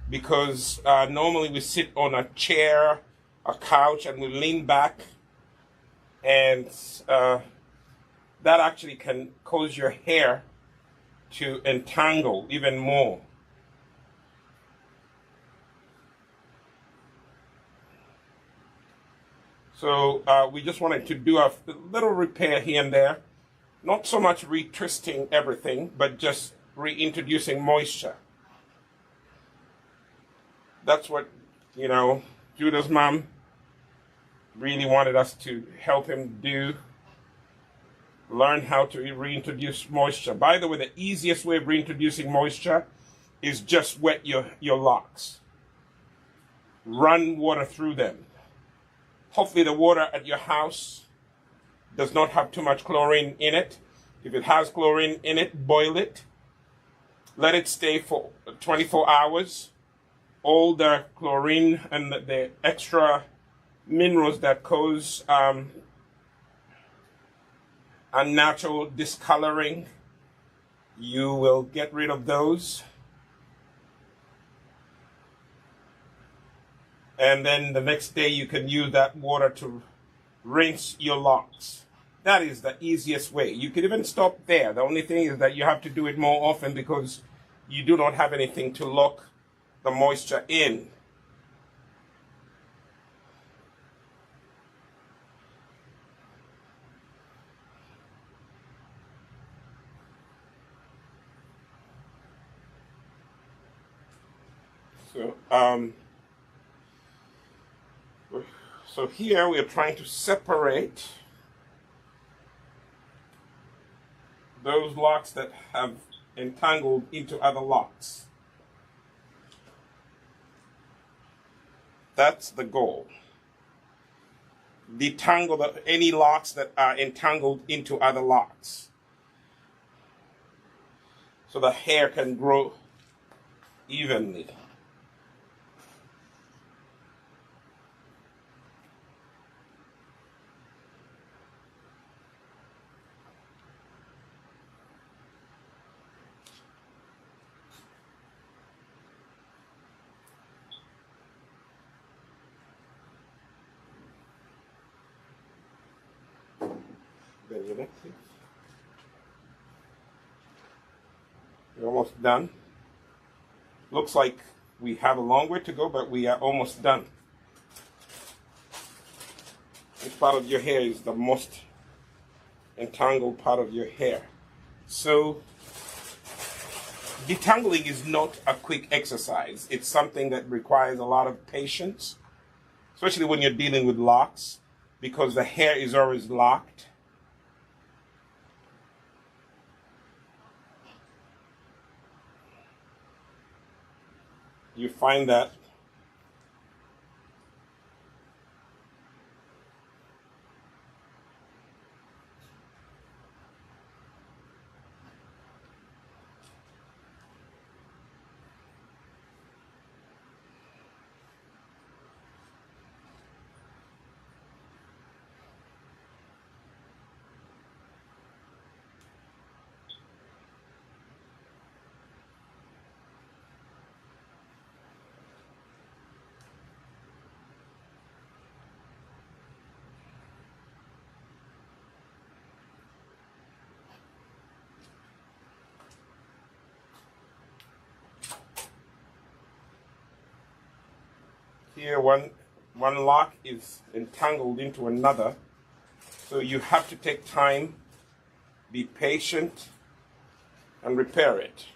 because normally we sit on a chair, a couch, and we lean back, and that actually can cause your hair to entangle even more. So we just wanted to do a little repair here and there. Not so much retwisting everything, but just reintroducing moisture. That's what, you know, Judah's mom really wanted us to help him do. Learn how to reintroduce moisture. By the way, the easiest way of reintroducing moisture is just wet your locks. Run water through them. Hopefully the water at your house does not have too much chlorine in it. If it has chlorine in it, boil it. Let it stay for 24 hours. All the chlorine and the extra minerals that cause unnatural discoloring, you will get rid of those. And then the next day you can use that water to rinse your locks. That is the easiest way. You could even stop there. The only thing is that you have to do it more often because you do not have anything to lock the moisture in. So here we are trying to separate those locks that have entangled into other locks. That's the goal. Detangle any locks that are entangled into other locks, so the hair can grow evenly. We're almost done. Looks like we have a long way to go, but we are almost done. This part of your hair is the most entangled part of your hair. So detangling is not a quick exercise. It's something that requires a lot of patience, especially when you're dealing with locks, because the hair is always locked. You find that here one lock is entangled into another. So you have to take time, be patient, and repair it.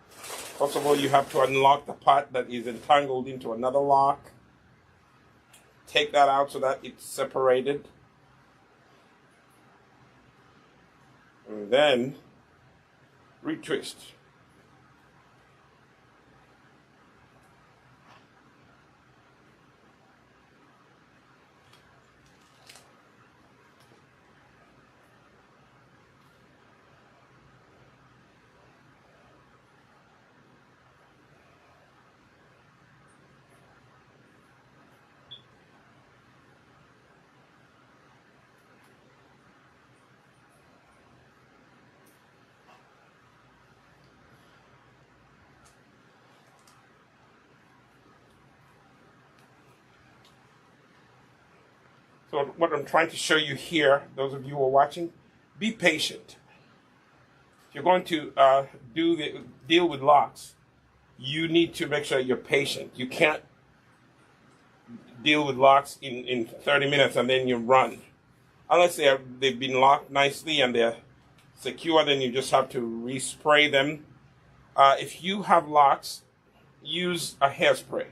First of all, you have to unlock the part that is entangled into another lock. Take that out so that it's separated. And then retwist. So what I'm trying to show you here, those of you who are watching, be patient. If you're going to deal with locks, you need to make sure you're patient. You can't deal with locks in 30 minutes and then you run. Unless they've been locked nicely and they're secure, then you just have to respray them. If you have locks, use a hairspray.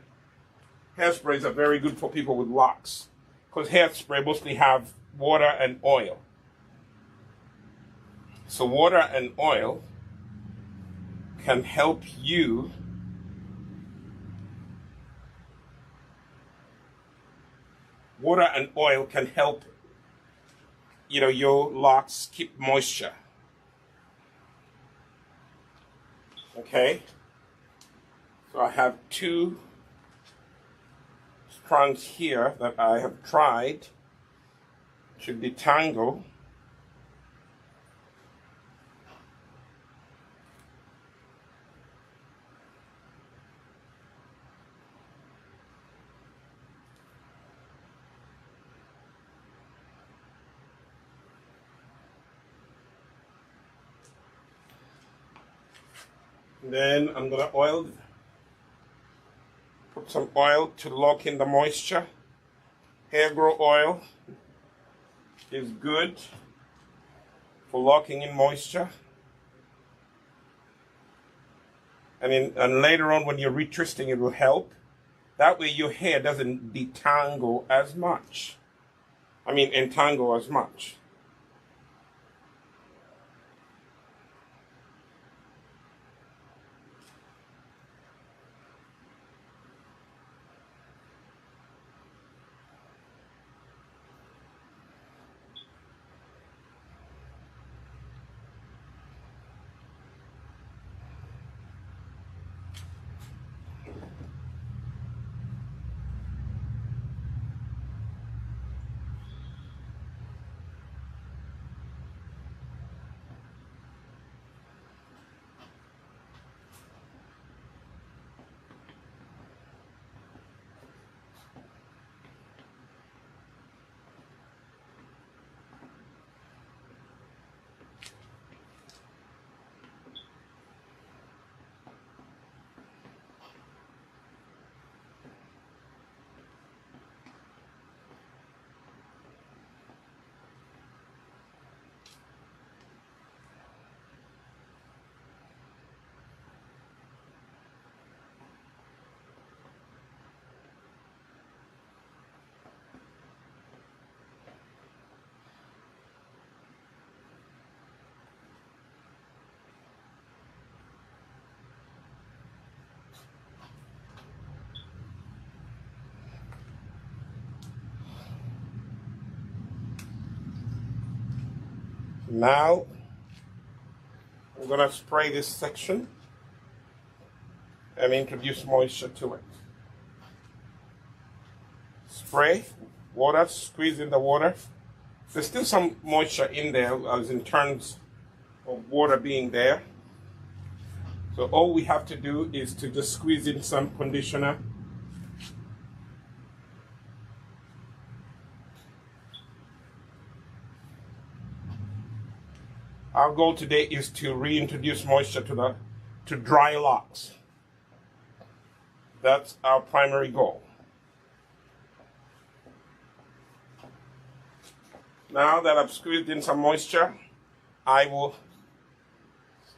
Hairsprays are very good for people with locks, because hairspray mostly have water and oil. So water and oil can help you your locks keep moisture. Okay? So I have two strands here that I have tried to detangle. Then I'm going to put some oil to lock in the moisture. Hair grow oil is good for locking in moisture. And later on when you're retwisting, it will help. That way your hair doesn't entangle as much. Now, I'm going to spray this section and introduce moisture to it. Spray, water, squeeze in the water. There's still some moisture in there as in terms of water being there. So all we have to do is to just squeeze in some conditioner. Our goal today is to reintroduce moisture to dry locks. That's our primary goal. Now that I've squeezed in some moisture, I will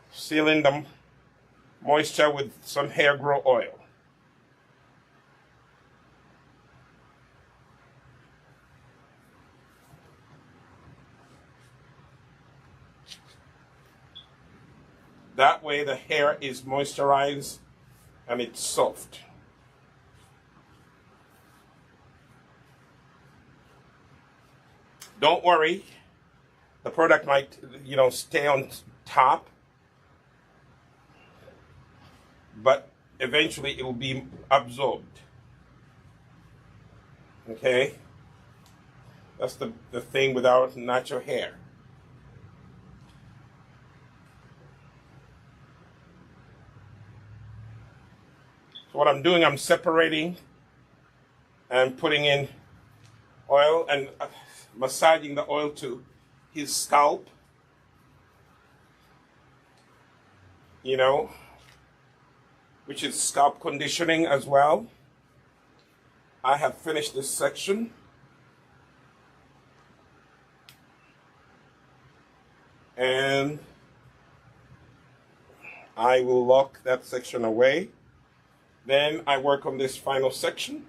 seal in the moisture with some hair grow oil. That way the hair is moisturized and it's soft. Don't worry, the product might, stay on top, but eventually it will be absorbed. Okay? That's the thing with our natural hair. So what I'm doing, I'm separating and putting in oil and massaging the oil to his scalp, which is scalp conditioning as well. I have finished this section. And I will lock that section away. Then I work on this final section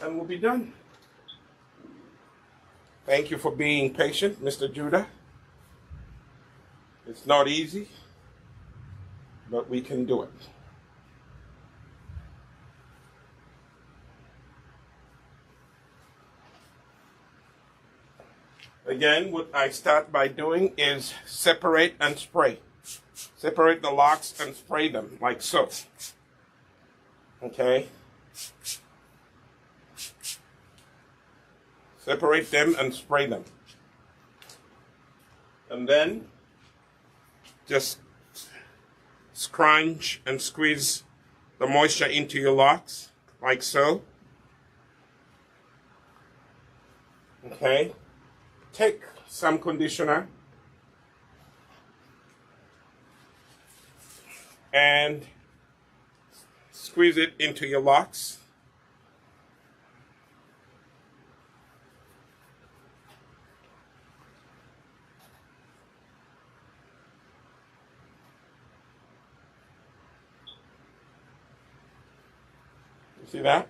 and we'll be done. Thank you for being patient, Mr. Judah. It's not easy, but we can do it. Again, what I start by doing is separate and spray. Separate the locks and spray them like so. Okay? Separate them and spray them. And then just scrunch and squeeze the moisture into your locks like so. Okay? Take some conditioner and squeeze it into your locks. You see that?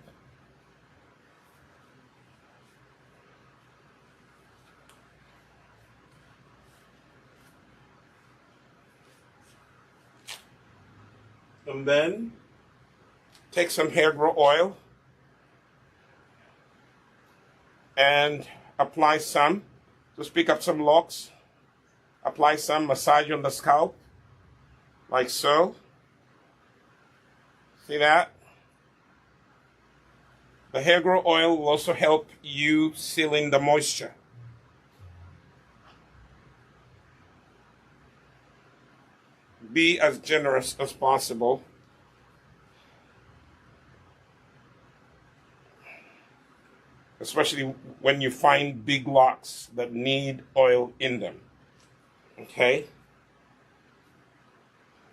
And then take some hair grow oil and apply some. Just pick up some locks, apply some, massage on the scalp, like so. See that? The hair grow oil will also help you seal in the moisture. Be as generous as possible. Especially when you find big locks that need oil in them. Okay?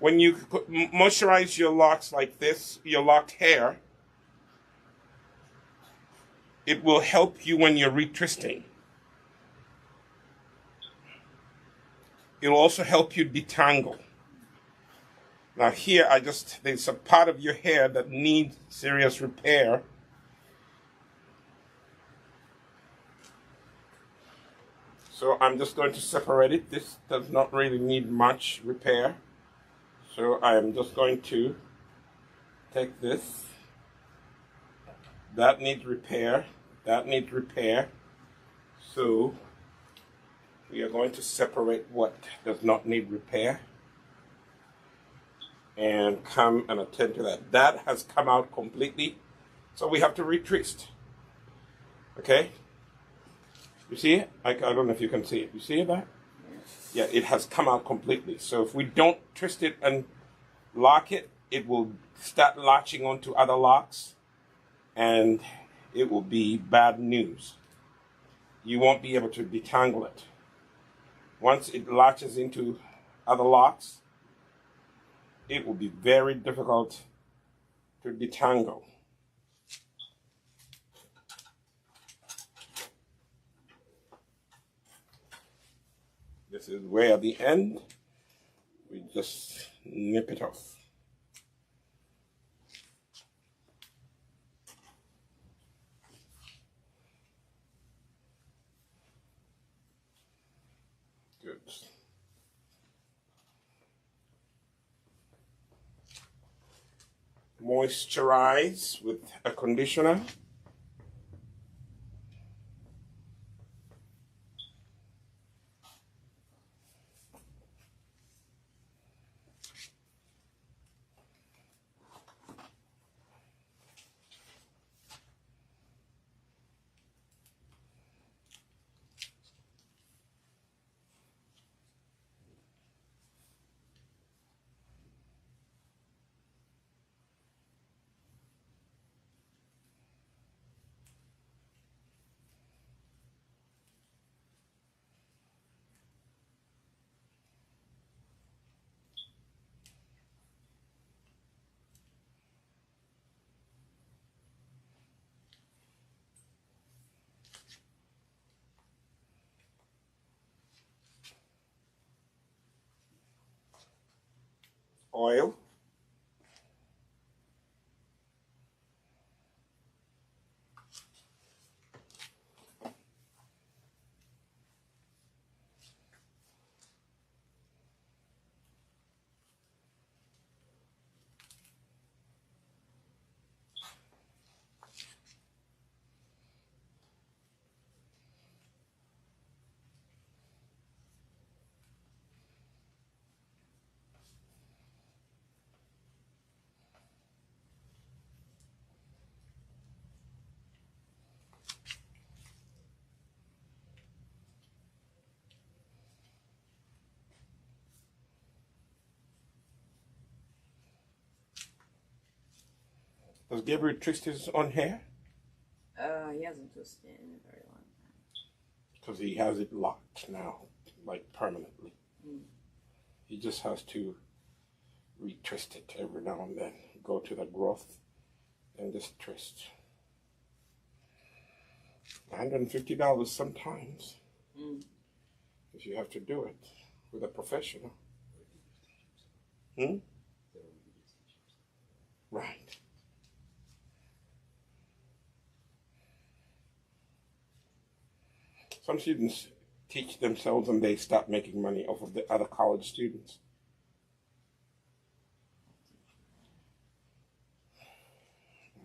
When you moisturize your locks like this, your locked hair, it will help you when you're retwisting. It will also help you detangle. Now here, there's a part of your hair that needs serious repair. So I'm just going to separate it. This does not really need much repair. So I am just going to take this. That needs repair. That needs repair. So we are going to separate what does not need repair and come and attend to that. That has come out completely. So we have to retwist. Okay? You see it? I don't know if you can see it. You see that? Yeah, it has come out completely. So if we don't twist it and lock it, it will start latching onto other locks and it will be bad news. You won't be able to detangle it. Once it latches into other locks, it will be very difficult to detangle. This is where at the end, we just nip it off. Good. Moisturize with a conditioner. Oil. Does Gabriel twist his own hair? He hasn't twisted it in a very long time. Because he has it locked now, like permanently. He just has to retwist it every now and then. Go to the growth and just twist. $150 sometimes. If you have to do it with a professional. Right. Some students teach themselves and they stop making money off of the other college students.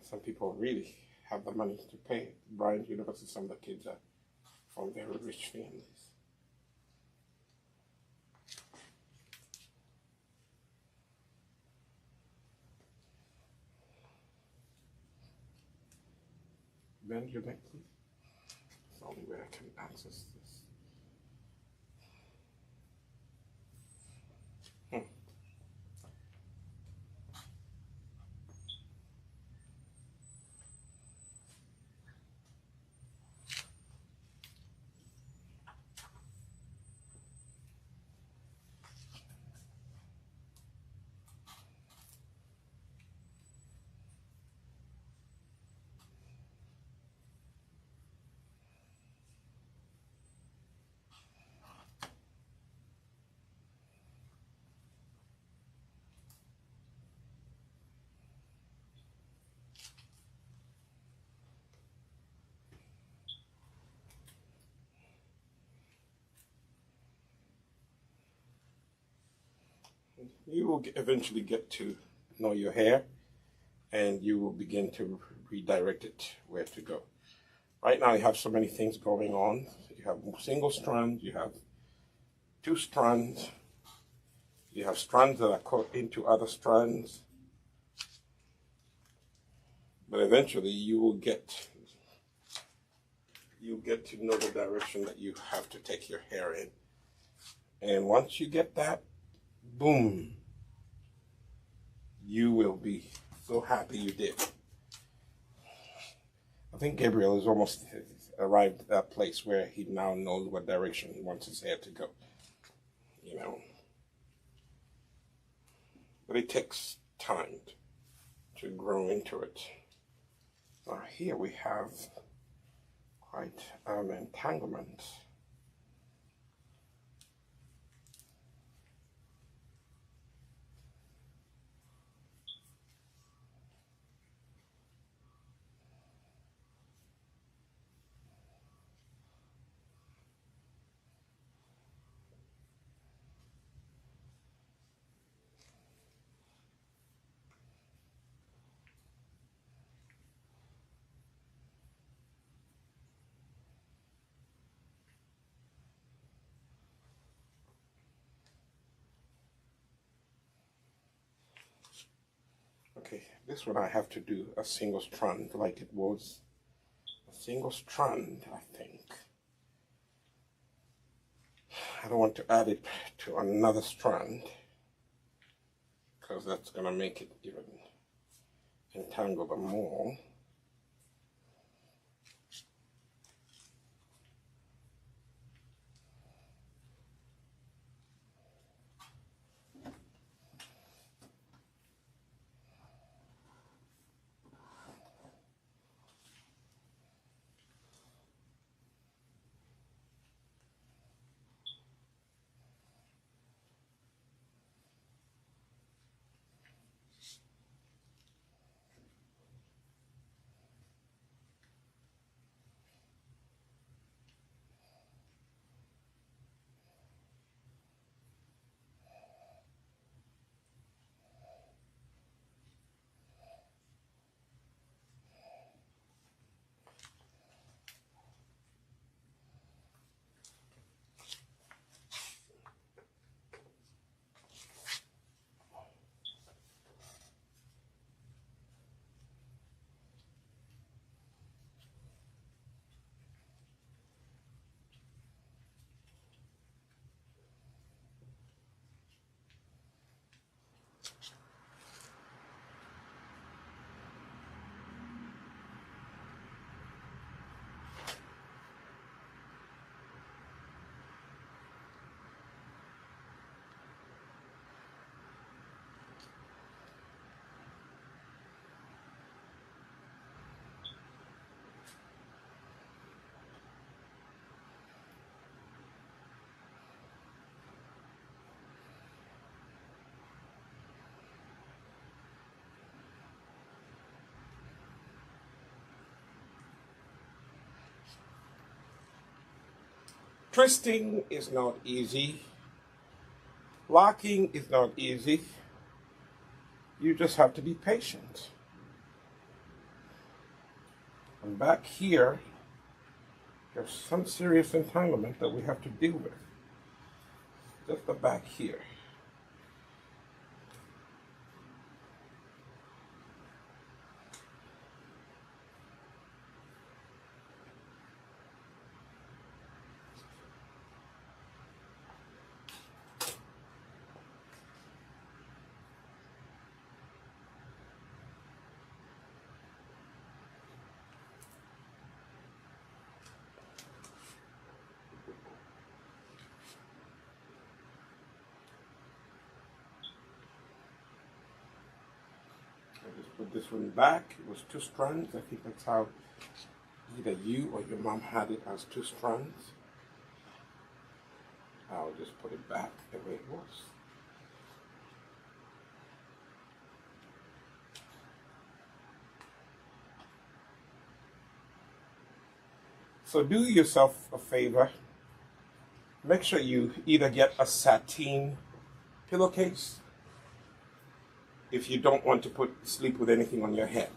Some people really have the money to pay. Bryant University, some of the kids are from very rich families. Bend your neck, please. It's the only way I can access this. You will eventually get to know your hair and you will begin to redirect it where to go. Right now you have so many things going on. You have single strands, you have two strands, you have strands that are caught into other strands. But eventually you'll get to know the direction that you have to take your hair in. And once you get that, boom, you will be so happy you did. I think Gabriel has almost arrived at that place where he now knows what direction he wants his hair to go. You know. But it takes time to grow into it. Now here we have quite an entanglement. Okay, this one I have to do a single strand like it was a single strand, I think. I don't want to add it to another strand because that's going to make it even entangle them more. Twisting is not easy. Locking is not easy. You just have to be patient. And back here, there's some serious entanglement that we have to deal with. Just the back here. Put this one back. It was 2 strands. I think that's how either you or your mom had it, as 2 strands. I'll just put it back the way it was. So do yourself a favor. Make sure you either get a sateen pillowcase if you don't want to sleep with anything on your head,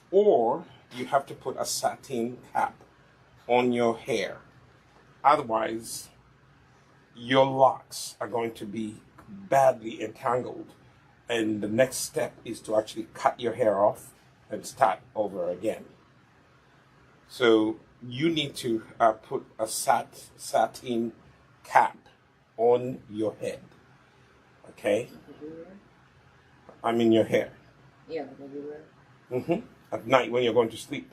or you have to put a satin cap on your hair. Otherwise, your locks are going to be badly entangled, and the next step is to actually cut your hair off and start over again. So you need to put a satin cap on your head, okay? I mean your hair. Yeah, like everywhere. At night when you're going to sleep.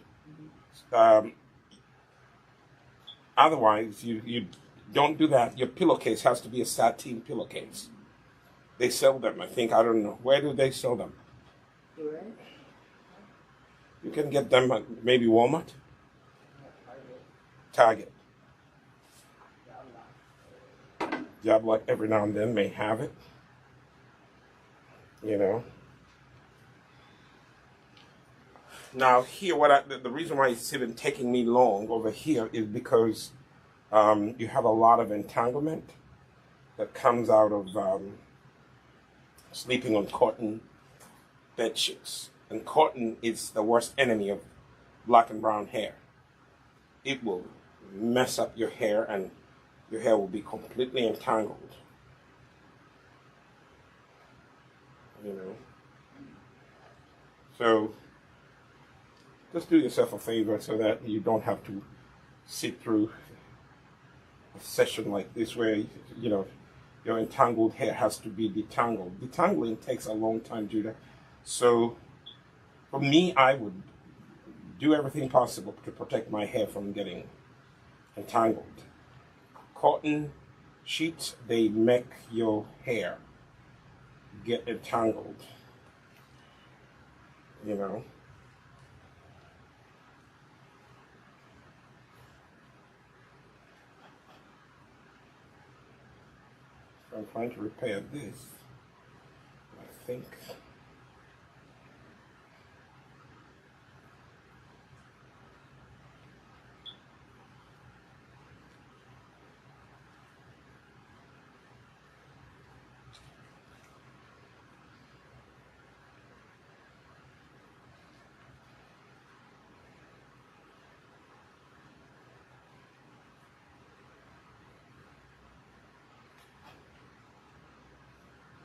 Otherwise, you don't do that. Your pillowcase has to be a satin pillowcase. They sell them, I think. I don't know. Where do they sell them? Right. You can get them at maybe Walmart, Target. Job like every now and then may have it, you know. Now here, the reason why it's even taking me long over here is because you have a lot of entanglement that comes out of sleeping on cotton bed sheets. And cotton is the worst enemy of black and brown hair. It will mess up your hair and your hair will be completely entangled. You know. So just do yourself a favor so that you don't have to sit through a session like this where, you know, your entangled hair has to be detangled. Detangling takes a long time, Judah. So for me, I would do everything possible to protect my hair from getting entangled. Cotton sheets, they make your hair get entangled. You know. So I'm trying to repair this. I think.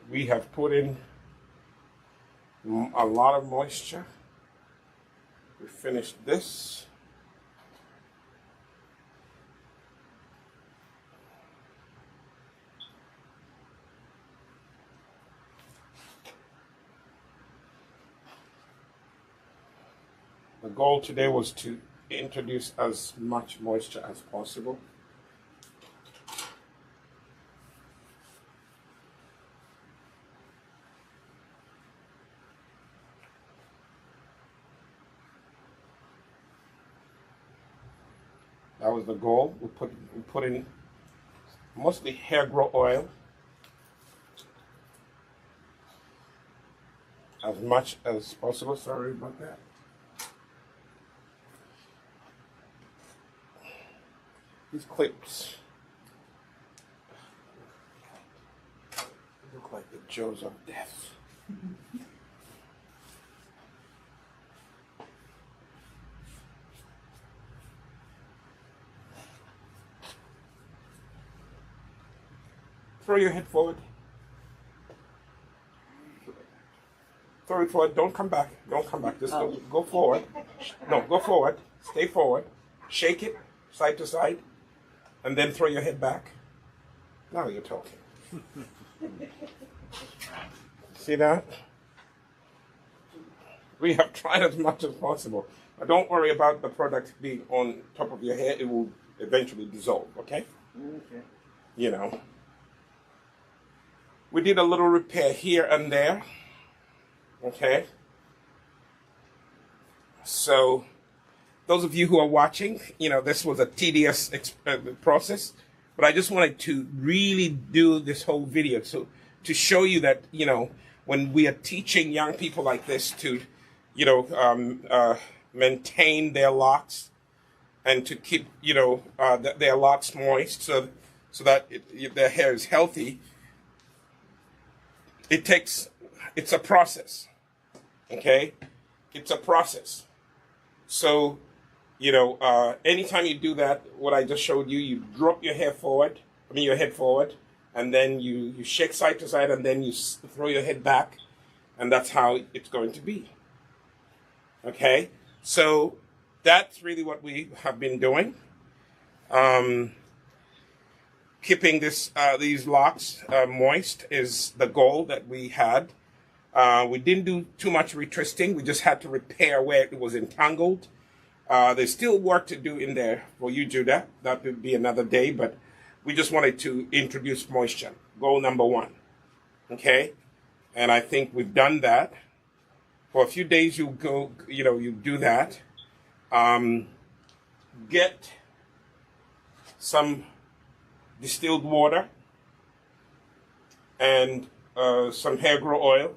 We have put in a lot of moisture. We finished this. The goal today was to introduce as much moisture as possible. That was the goal. We put in mostly hair grow oil, as much as possible. Sorry about that. These clips look like the jaws of death. Throw your head forward. Throw it forward. Don't come back. Don't come back. Just go forward. No, go forward. Stay forward. Shake it side to side. And then throw your head back. Now you're talking. See that? We have tried as much as possible. But don't worry about the product being on top of your hair. It will eventually dissolve, okay? Okay. You know. We did a little repair here and there. Okay? So, those of you who are watching, you know, this was a tedious process, but I just wanted to really do this whole video to show you that, you know, when we are teaching young people like this to, you know, maintain their locks and to keep, you know, their locks moist so that their hair is healthy, it's a process, okay? It's a process. So, you know, anytime you do that, what I just showed you, you drop your hair forward, your head forward, and then you shake side to side, and then you throw your head back, and that's how it's going to be. Okay? So that's really what we have been doing. Keeping these locks moist is the goal that we had. We didn't do too much retwisting. We just had to repair where it was entangled. There's still work to do in there for you, Judah. That would be another day, but we just wanted to introduce moisture. Goal number one. Okay? And I think we've done that For a few days, you go, you do that. Get some distilled water and some hair grow oil.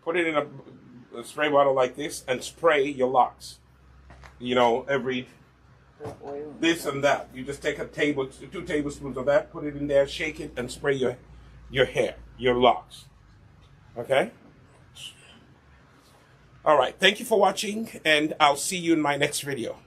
Put it in a spray bottle like this and spray your locks. Every this and that. You just take 2 tablespoons of that, put it in there, shake it, and spray your hair, your locks. Okay? All right. Thank you for watching, and I'll see you in my next video.